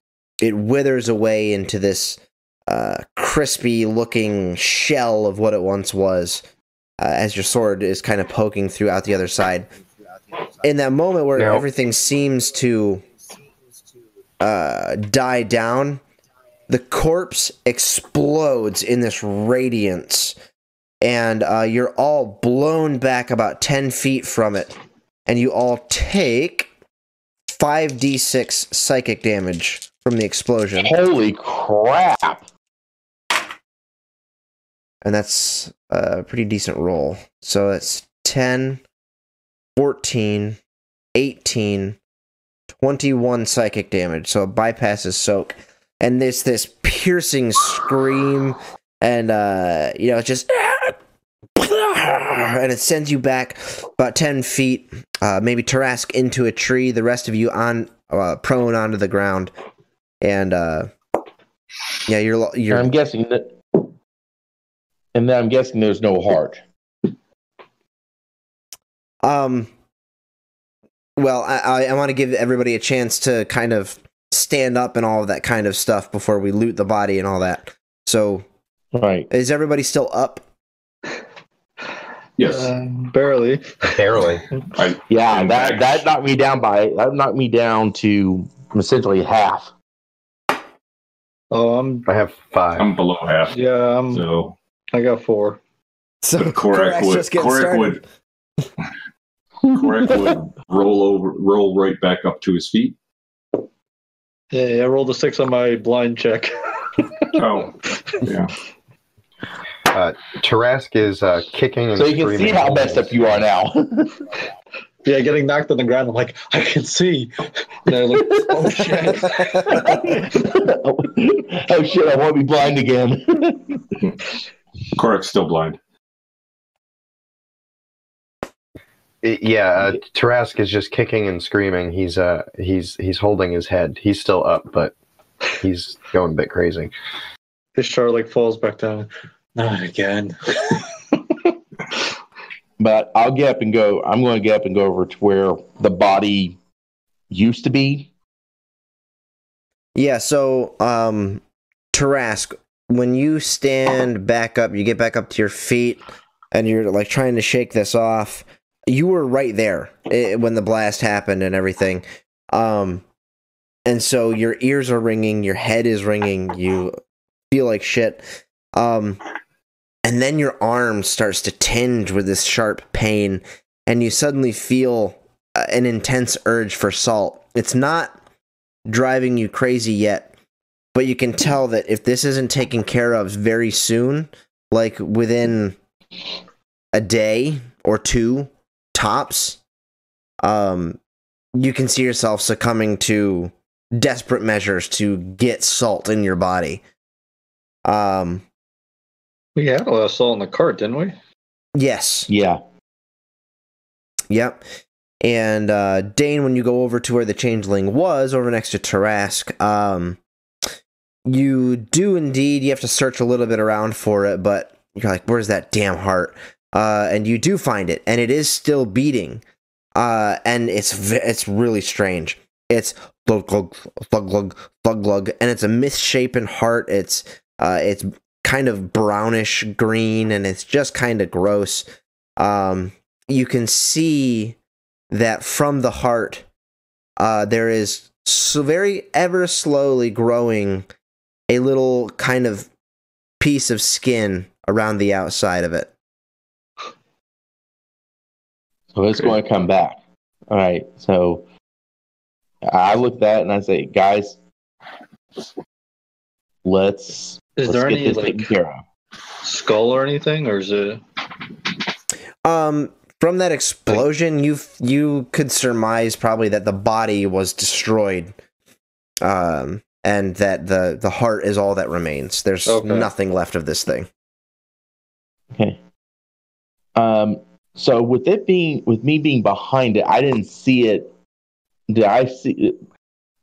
withers away into this crispy-looking shell of what it once was. As your sword is kind of poking throughout the other side. In that moment where everything seems to die down, the corpse explodes in this radiance, and you're all blown back about 10 feet from it, and you all take 5d6 psychic damage from the explosion. Holy crap! and that's a pretty decent roll. So it's 10, 14, 18, 21 psychic damage. So it bypasses soak. And there's this piercing scream, and it's just, and it sends you back about 10 feet, maybe Terrask into a tree, the rest of you on prone onto the ground. And you're I'm guessing that, and then I'm guessing there's no heart. Well, I want to give everybody a chance to kind of stand up and all of that kind of stuff before we loot the body and all that. So, right, is everybody still up? Yes. Barely. That knocked me down to essentially half. Oh, I have 5. I'm below half. Yeah, So I got 4. So Korak Korak's just getting started. Korak would roll right back up to his feet. Yeah, I rolled a 6 on my blind check. Oh, yeah. Terrask is kicking and So you can screaming. see how messed up you are now. Yeah, getting knocked on the ground. I'm like, I can see. And I look, oh shit. Oh shit, I want to be blind again. Korak's still blind. Terrask is just kicking and screaming. He's holding his head. He's still up, but he's going a bit crazy. His char falls back down. Not again. But I'll get up and go. I'm going to get up and go over to where the body used to be. Yeah, so Terrask, when you stand back up, you get back up to your feet, and you're trying to shake this off. You were right there when the blast happened and everything. And so your ears are ringing, your head is ringing, you feel like shit. And then your arm starts to tinge with this sharp pain, and you suddenly feel an intense urge for salt. It's not driving you crazy yet, but you can tell that if this isn't taken care of very soon, within a day or 2 tops, you can see yourself succumbing to desperate measures to get salt in your body. We had a lot of salt in the cart, didn't we? Yes. Yeah. Yep. And Dane, when you go over to where the changeling was, over next to Terrask, you do indeed, you have to search a little bit around for it, but you're like, where's that damn heart? And you do find it, and it is still beating. And it's really strange. It's glug glug glug glug glug glug, and it's a misshapen heart. It's kind of brownish green, and it's just kind of gross. You can see that from the heart, there is very ever slowly growing a little kind of piece of skin around the outside of it. So it's going to come back. All right. So I look at that and I say, guys, let's there get any this taken care of. Skull or anything, or is it? From that explosion, you could surmise probably that the body was destroyed, and that the heart is all that remains. There's nothing left of this thing. Okay. So with me being behind it, I didn't see it. Did I see it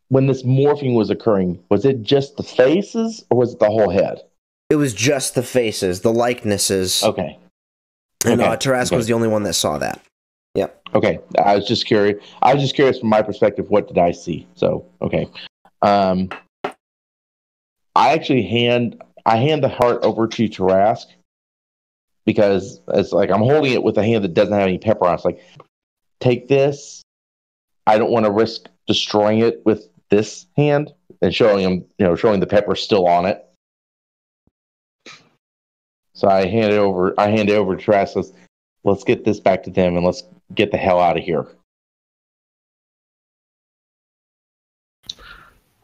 when this morphing was occurring? Was it just the faces, or was it the whole head? It was just the faces, the likenesses. Okay. And Terrask was the only one that saw that. Yep. Okay. I was just curious. From my perspective, what did I see? So, okay. I actually hand the heart over to Terrask, because it's like I'm holding it with a hand that doesn't have any pepper on it. It's like, take this. I don't want to risk destroying it with this hand, and showing him, showing the pepper still on it. So I hand it over to Terrask. Let's get this back to them, and let's get the hell out of here.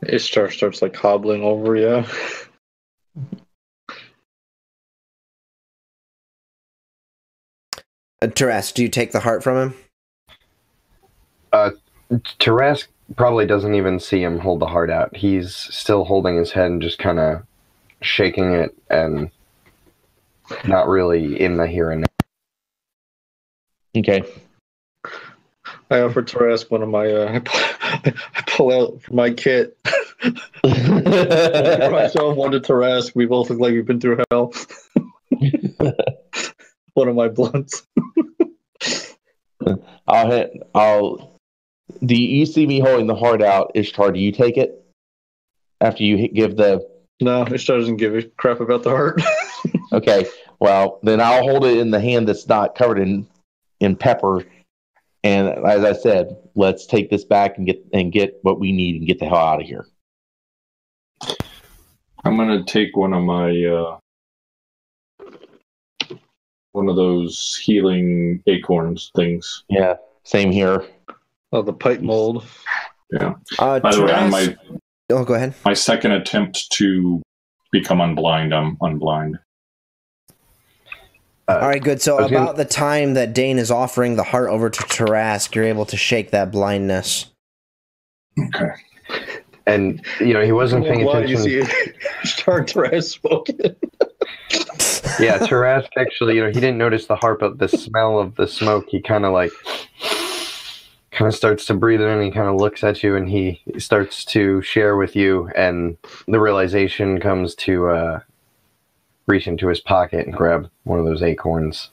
Ishtar starts hobbling over, yeah. Terrask, do you take the heart from him? Terrask probably doesn't even see him hold the heart out. He's still holding his head and just kind of shaking it and not really in the here and now. Okay. I offered Terrask one of my. I pull out my kit. For myself, one to Terrask. We both look like we've been through hell. One of my blunts. Do you see me holding the heart out, Ishtar? Do you take it after you give the? No, Ishtar doesn't give a crap about the heart. Okay, well then I'll hold it in the hand that's not covered in pepper. And as I said, let's take this back and get what we need and get the hell out of here. I'm gonna take one of my one of those healing acorns things. Yeah, same here. Oh, the pipe mold. Yeah. By the way, on go ahead. My second attempt to become unblind, I'm unblind. All right, good. So about the time that Dane is offering the heart over to Terrask, you're able to shake that blindness. Okay. And, he wasn't paying attention. You see start Terrask smoking. Yeah, Terrask actually, he didn't notice the heart, but the smell of the smoke, he kind of starts to breathe in, and he kind of looks at you, and he starts to share with you, and the realization comes to reach into his pocket and grab one of those acorns,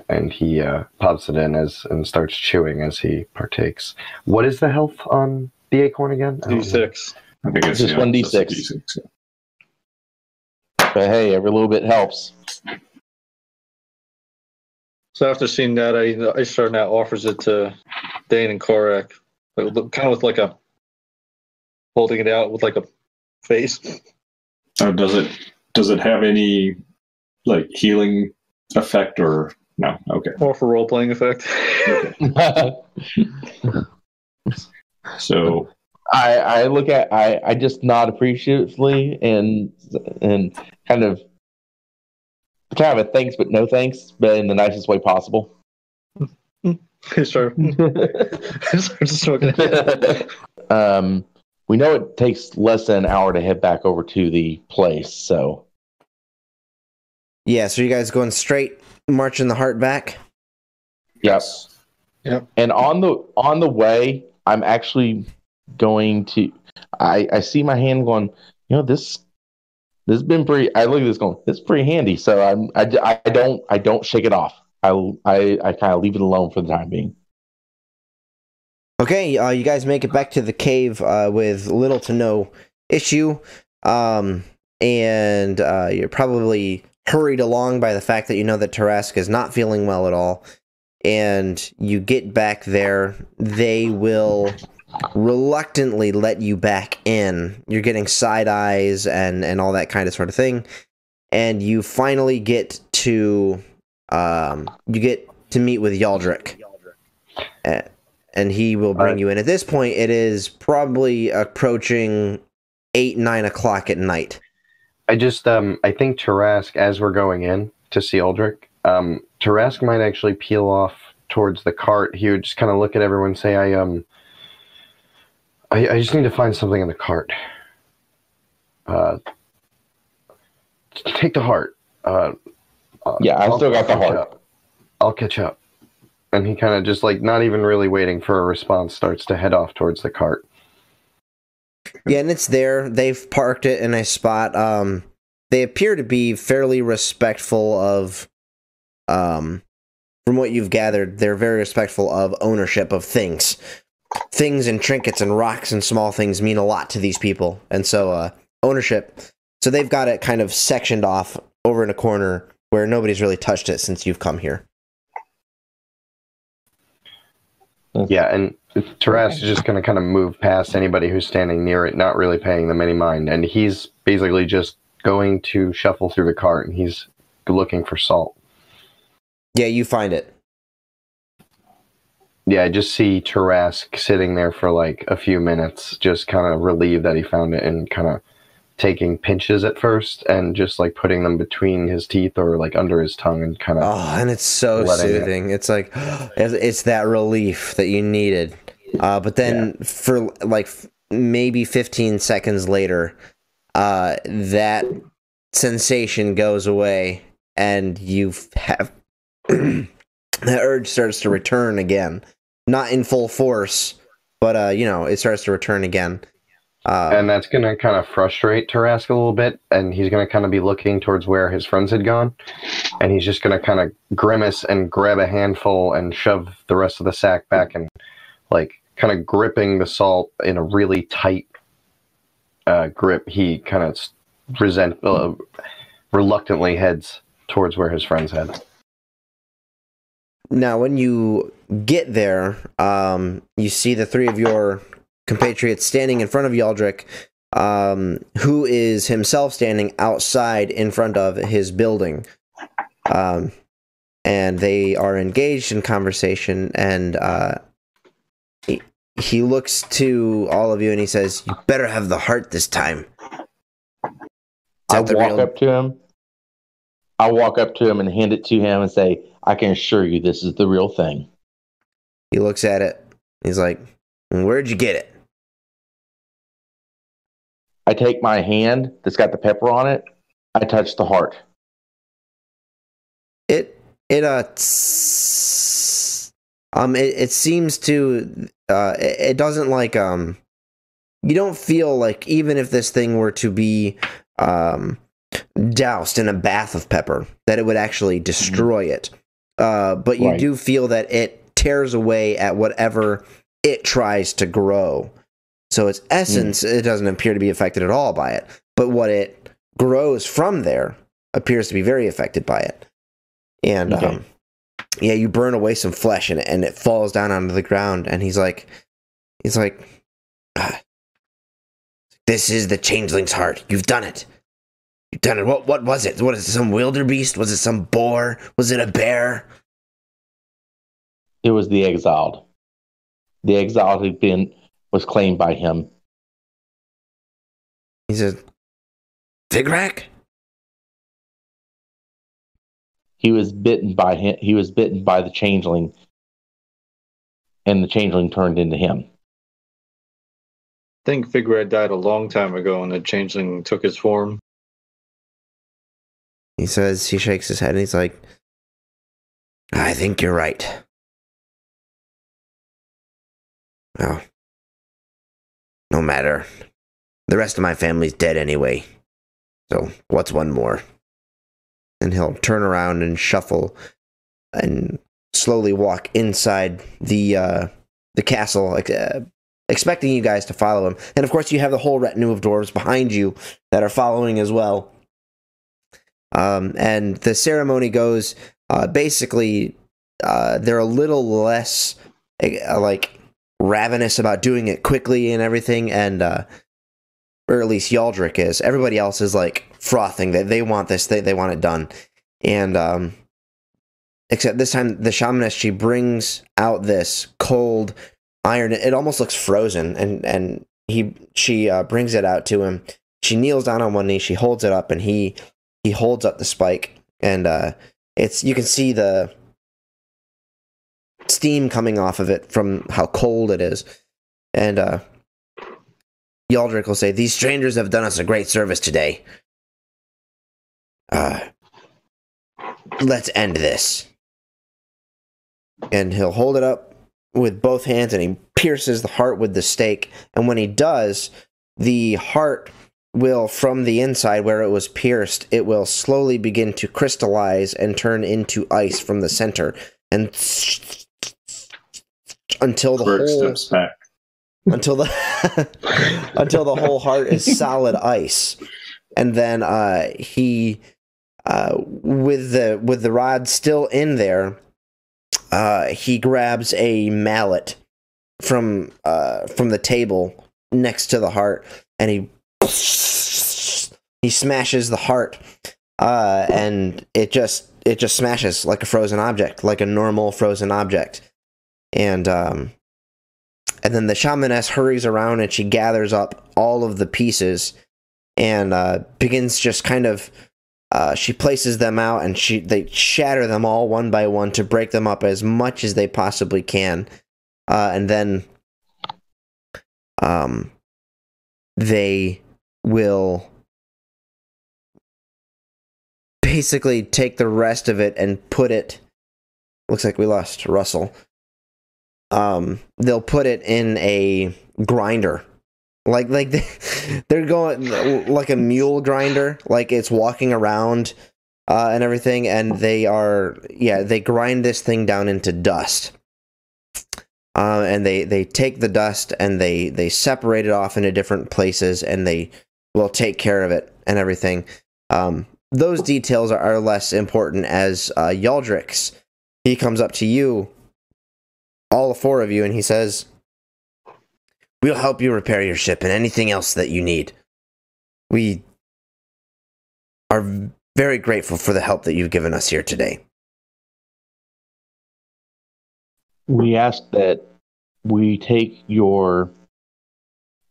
and he pops it in and starts chewing as he partakes. What is the health on the acorn again? D6. I think it's just 1d6. But hey, every little bit helps. So after seeing that, Ishtar now offers it to Dane and Korak, kind of with holding it out with a face. Does it have any healing effect or no? Okay. More for role playing effect. Okay. So I look at I just nod appreciatively and kind of a thanks but no thanks, but in the nicest way possible. Sure. Just smoking. We know it takes less than an hour to head back over to the place, so yeah. So you guys going straight, marching the heart back? Yes. Yep. And on the way, I'm actually going to. I see my hand going. This has been pretty. I look at this going. This is pretty handy. So I don't shake it off. I kind of leave it alone for the time being. Okay, you guys make it back to the cave with little to no issue, and you're probably hurried along by the fact that you know that Terrask is not feeling well at all. And you get back there, they will reluctantly let you back in. You're getting side eyes and all that kind of sort of thing. And you finally get to meet with Yaldric. And he will bring you in. At this point, it is probably approaching 8-9 o'clock at night. I think Terrask, as we're going in to see Yaldric, Terrask might actually peel off towards the cart. He would just kind of look at everyone and say, I just need to find something in the cart. Take the heart. Yeah, I still got the heart. I'll catch up. And he kind of just not even really waiting for a response, starts to head off towards the cart. Yeah, and it's there. They've parked it in a spot. They appear to be fairly respectful of, from what you've gathered, they're very respectful of ownership of things. Things and trinkets and rocks and small things mean a lot to these people. And so, ownership. So they've got it kind of sectioned off over in a corner where nobody's really touched it since you've come here. Yeah, and Terrask is just going to kind of move past anybody who's standing near it, not really paying them any mind. And he's basically just going to shuffle through the cart, and he's looking for salt. Yeah, you find it. Yeah, I just see Terrask sitting there for a few minutes, just kind of relieved that he found it, and kind of taking pinches at first and just like putting them between his teeth or like under his tongue and kind of. Oh, and it's so soothing. It's like it's that relief that you needed. But then for like maybe 15 seconds later, that sensation goes away, and you have the urge starts to return again, not in full force, but it starts to return again. And that's going to kind of frustrate Terrask a little bit, and he's going to kind of be looking towards where his friends had gone, and he's just going to kind of grimace and grab a handful and shove the rest of the sack back, and like kind of gripping the salt in a really tight grip. He kind of reluctantly heads towards where his friends had. Now, when you get there, you see the three of your compatriots standing in front of Yaldric, who is himself standing outside in front of his building. And they are engaged in conversation, and he looks to all of you and he says, "You better have the heart this time." I walk up to him and hand it to him and say, "I can assure you this is the real thing." He looks at it. He's like, "Where'd you get it?" I take my hand that's got the pepper on it. I touch the heart. It seems to it doesn't like you don't feel like, even if this thing were to be doused in a bath of pepper, that it would actually destroy it. But you do feel that it tears away at whatever it tries to grow. So its essence, it doesn't appear to be affected at all by it. But what it grows from there appears to be very affected by it. And you burn away some flesh in it, and it falls down onto the ground. And he's like, "This is the changeling's heart. You've done it. You've done it. What was it? What is it? Some wildebeest? Was it some boar? Was it a bear?" It was the exiled. The exiled was claimed by him. He said, "Vigrak?" He was bitten by him. He was bitten by the changeling, and the changeling turned into him. I think Vigrak died a long time ago, and the changeling took his form. He says, he shakes his head, and he's like, "I think you're right. Well, no matter. The rest of my family's dead anyway. So what's one more?" And he'll turn around and shuffle and slowly walk inside the castle, expecting you guys to follow him. And of course, you have the whole retinue of dwarves behind you that are following as well. And the ceremony goes, basically, they're a little less like ravenous about doing it quickly and everything, and or at least Yaldric is. Everybody else is like frothing. They want this. They want it done. And except this time, the shamaness, she brings out this cold iron. It almost looks frozen, and she brings it out to him. She kneels down on one knee. She holds it up, and he holds up the spike, and you can see the steam coming off of it from how cold it is. And Yaldric will say, "These strangers have done us a great service today. Let's end this." And he'll hold it up with both hands, and he pierces the heart with the stake. And when he does, the heart will, from the inside where it was pierced, it will slowly begin to crystallize and turn into ice from the center. And until the Bert whole steps back. until the whole heart is solid ice. And then he with the rod still in there, he grabs a mallet from the table next to the heart, and he smashes the heart, and it just smashes like a frozen object, like a normal frozen object. And then the shamaness hurries around, and she gathers up all of the pieces, and begins just kind of. She places them out, and they shatter them all one by one to break them up as much as they possibly can, and then they will basically take the rest of it and put it. Looks like we lost Russell. They'll put it in a grinder. Like they're going like a mule grinder, like it's walking around and everything, and they grind this thing down into dust. And they take the dust and they separate it off into different places, and they will take care of it and everything. Those details are less important as Yaldrix, he comes up to you, all four of you, and he says, "We'll help you repair your ship and anything else that you need. We are very grateful for the help that you've given us here today." We ask that we take your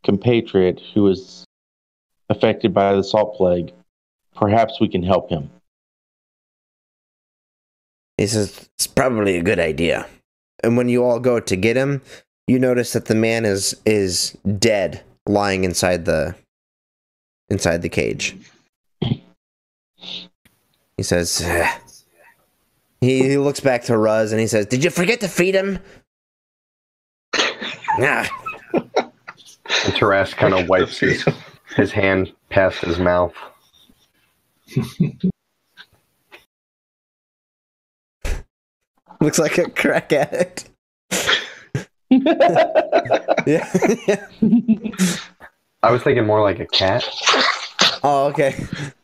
compatriot who is affected by the salt plague. Perhaps we can help him. He says, "It's probably a good idea." And when you all go to get him, you notice that the man is dead, lying inside the cage. He says, he looks back to Ruz and he says, "Did you forget to feed him?" Nah. And Terrask kind of wipes his hand past his mouth. Looks like a crack addict. Yeah. I was thinking more like a cat. Oh, okay.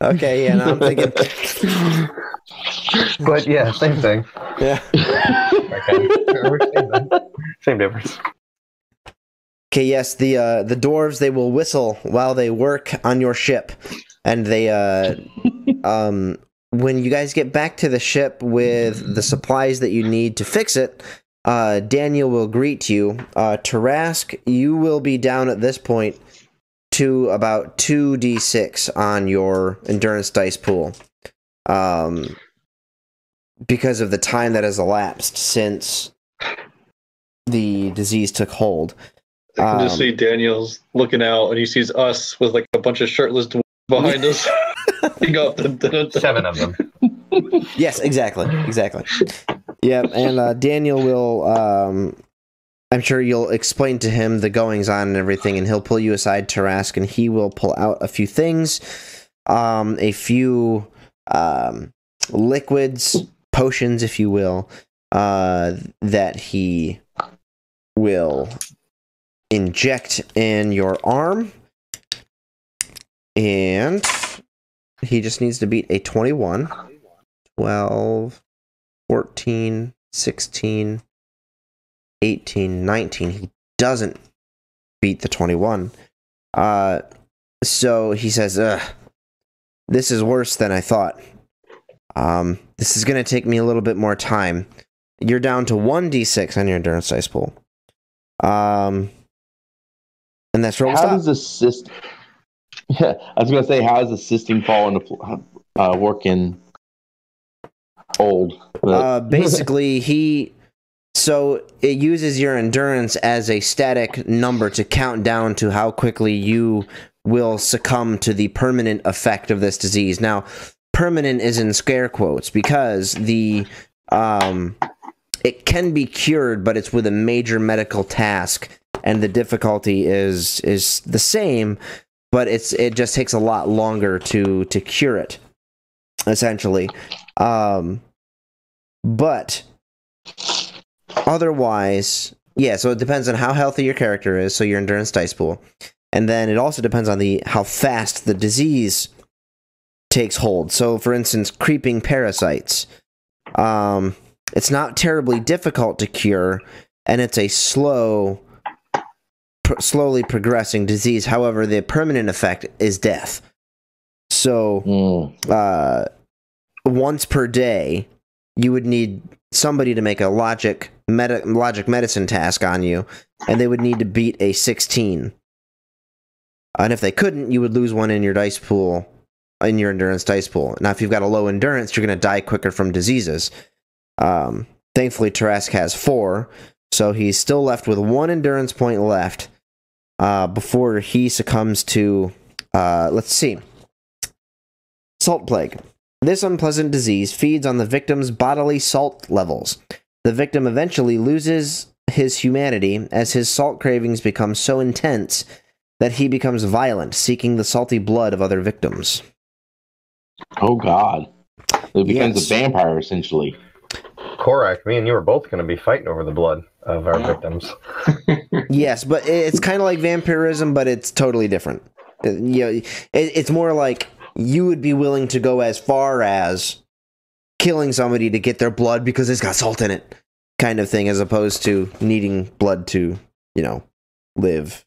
Okay, yeah, now I'm thinking. But yeah, same thing. Yeah. Okay. Same difference. Okay, yes, the dwarves, they will whistle while they work on your ship. And they when you guys get back to the ship with the supplies that you need to fix it, Daniel will greet you. Terrask, you will be down at this point to about 2d6 on your endurance dice pool. Because of the time that has elapsed since the disease took hold. I can just see Daniel's looking out, and he sees us with like a bunch of shirtless dwarves behind us. Seven of them. Yes, exactly. Yeah, and Daniel will, I'm sure you'll explain to him the goings on and everything, and he'll pull you aside, Terrask, and he will pull out a few things, a few liquids, potions, if you will, that he will inject in your arm, and he just needs to beat a 21, 12, 14, 16, 18, 19. He doesn't beat the 21. So he says, "This is worse than I thought. This is going to take me a little bit more time. You're down to 1d6 on your endurance dice pool. And that's where we'll How stop." does assist? Yeah, I was going to say, how does assisting fall into work in O.L.D? Basically, so it uses your endurance as a static number to count down to how quickly you will succumb to the permanent effect of this disease. Now, permanent is in scare quotes because it can be cured, but it's with a major medical task, and the difficulty is the same, but it just takes a lot longer to cure it, essentially. But otherwise, yeah, so it depends on how healthy your character is, so your endurance dice pool. And then it also depends on how fast the disease takes hold. So, for instance, creeping parasites. It's not terribly difficult to cure, and it's a slowly progressing disease. However, the permanent effect is death. So, once per day, you would need somebody to make a logic medicine task on you, and they would need to beat a 16. And if they couldn't, you would lose one in your dice pool, in your endurance dice pool. Now, if you've got a low endurance, you're going to die quicker from diseases. Thankfully, Terrask has 4, so he's still left with 1 endurance point left before he succumbs to, let's see, Salt Plague. This unpleasant disease feeds on the victim's bodily salt levels. The victim eventually loses his humanity as his salt cravings become so intense that he becomes violent, seeking the salty blood of other victims. Oh, God. It becomes Yes. a vampire, essentially. Korak, me and you are both going to be fighting over the blood of our victims. Yes, but it's kind of like vampirism, but it's totally different. It's more like you would be willing to go as far as killing somebody to get their blood because it's got salt in it, kind of thing, as opposed to needing blood to, live.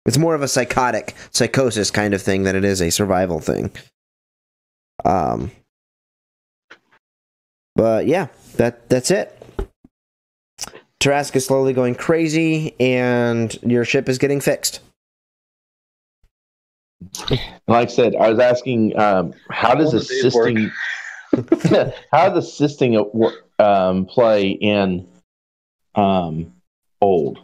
It's more of a psychosis kind of thing than it is a survival thing. But yeah, that's it. Terrask is slowly going crazy, and your ship is getting fixed. Like I said, I was asking, how does assisting play in O.L.D?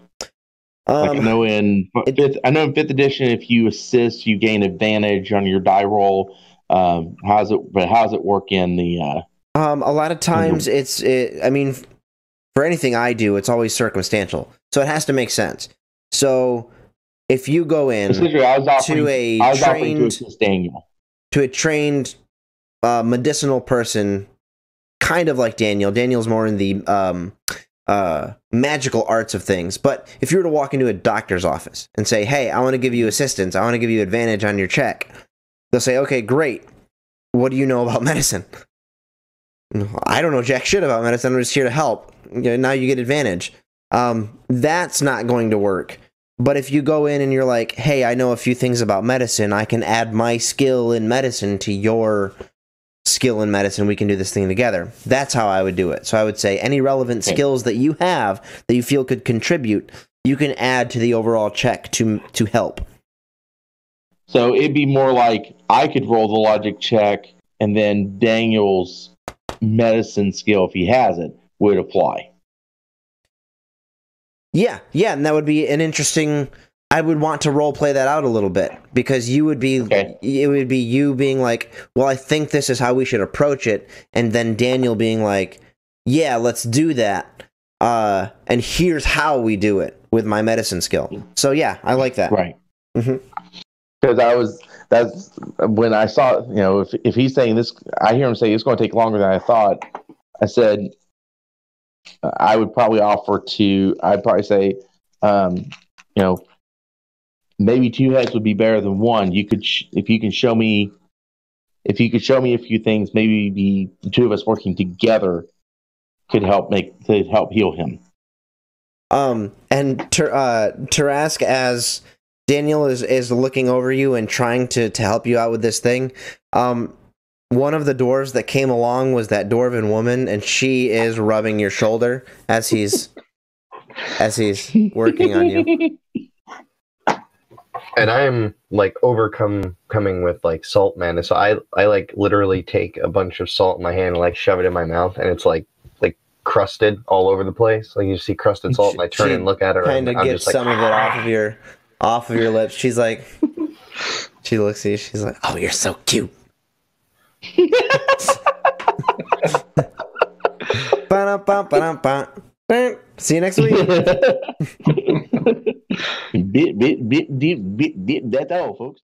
Like I know in fifth edition, if you assist, you gain advantage on your die roll. How's it work in the? A lot of times, I mean, for anything I do, it's always circumstantial, so it has to make sense. So if you go in to a trained medicinal person, kind of like Daniel. Daniel's more in the magical arts of things. But if you were to walk into a doctor's office and say, hey, I want to give you assistance, I want to give you advantage on your check, they'll say, okay, great. What do you know about medicine? I don't know jack shit about medicine. I'm just here to help. Now you get advantage. That's not going to work. But if you go in and you're like, hey, I know a few things about medicine, I can add my skill in medicine to your skill in medicine, we can do this thing together. That's how I would do it. So I would say any relevant skills that you have that you feel could contribute, you can add to the overall check to help. So it'd be more like I could roll the logic check, and then Daniel's medicine skill, if he has it, would apply. Yeah, and that would be an interesting. I would want to role play that out a little bit, because you would be, it would be you being like, well, I think this is how we should approach it, and then Daniel being like, yeah, let's do that, and here's how we do it with my medicine skill. So yeah, I like that. Right. Mm-hmm. That's when I saw, if he's saying this, I hear him say it's going to take longer than I thought. I said, I would probably I'd probably say, maybe 2 heads would be better than 1. If you could show me a few things, maybe the 2 of us working together could help heal him. And Terrask, as Daniel is looking over you and trying to help you out with this thing, one of the dwarves that came along was that dwarven woman, and she is rubbing your shoulder as he's working on you. And I'm like coming with like salt madness. So I like literally take a bunch of salt in my hand and like shove it in my mouth, and it's like crusted all over the place. Like you see crusted salt, and I turn and look at her, kind of get some of it off of your lips. She's like, she looks at you. She's like, "Oh, you're so cute." See you next week. That's all, folks.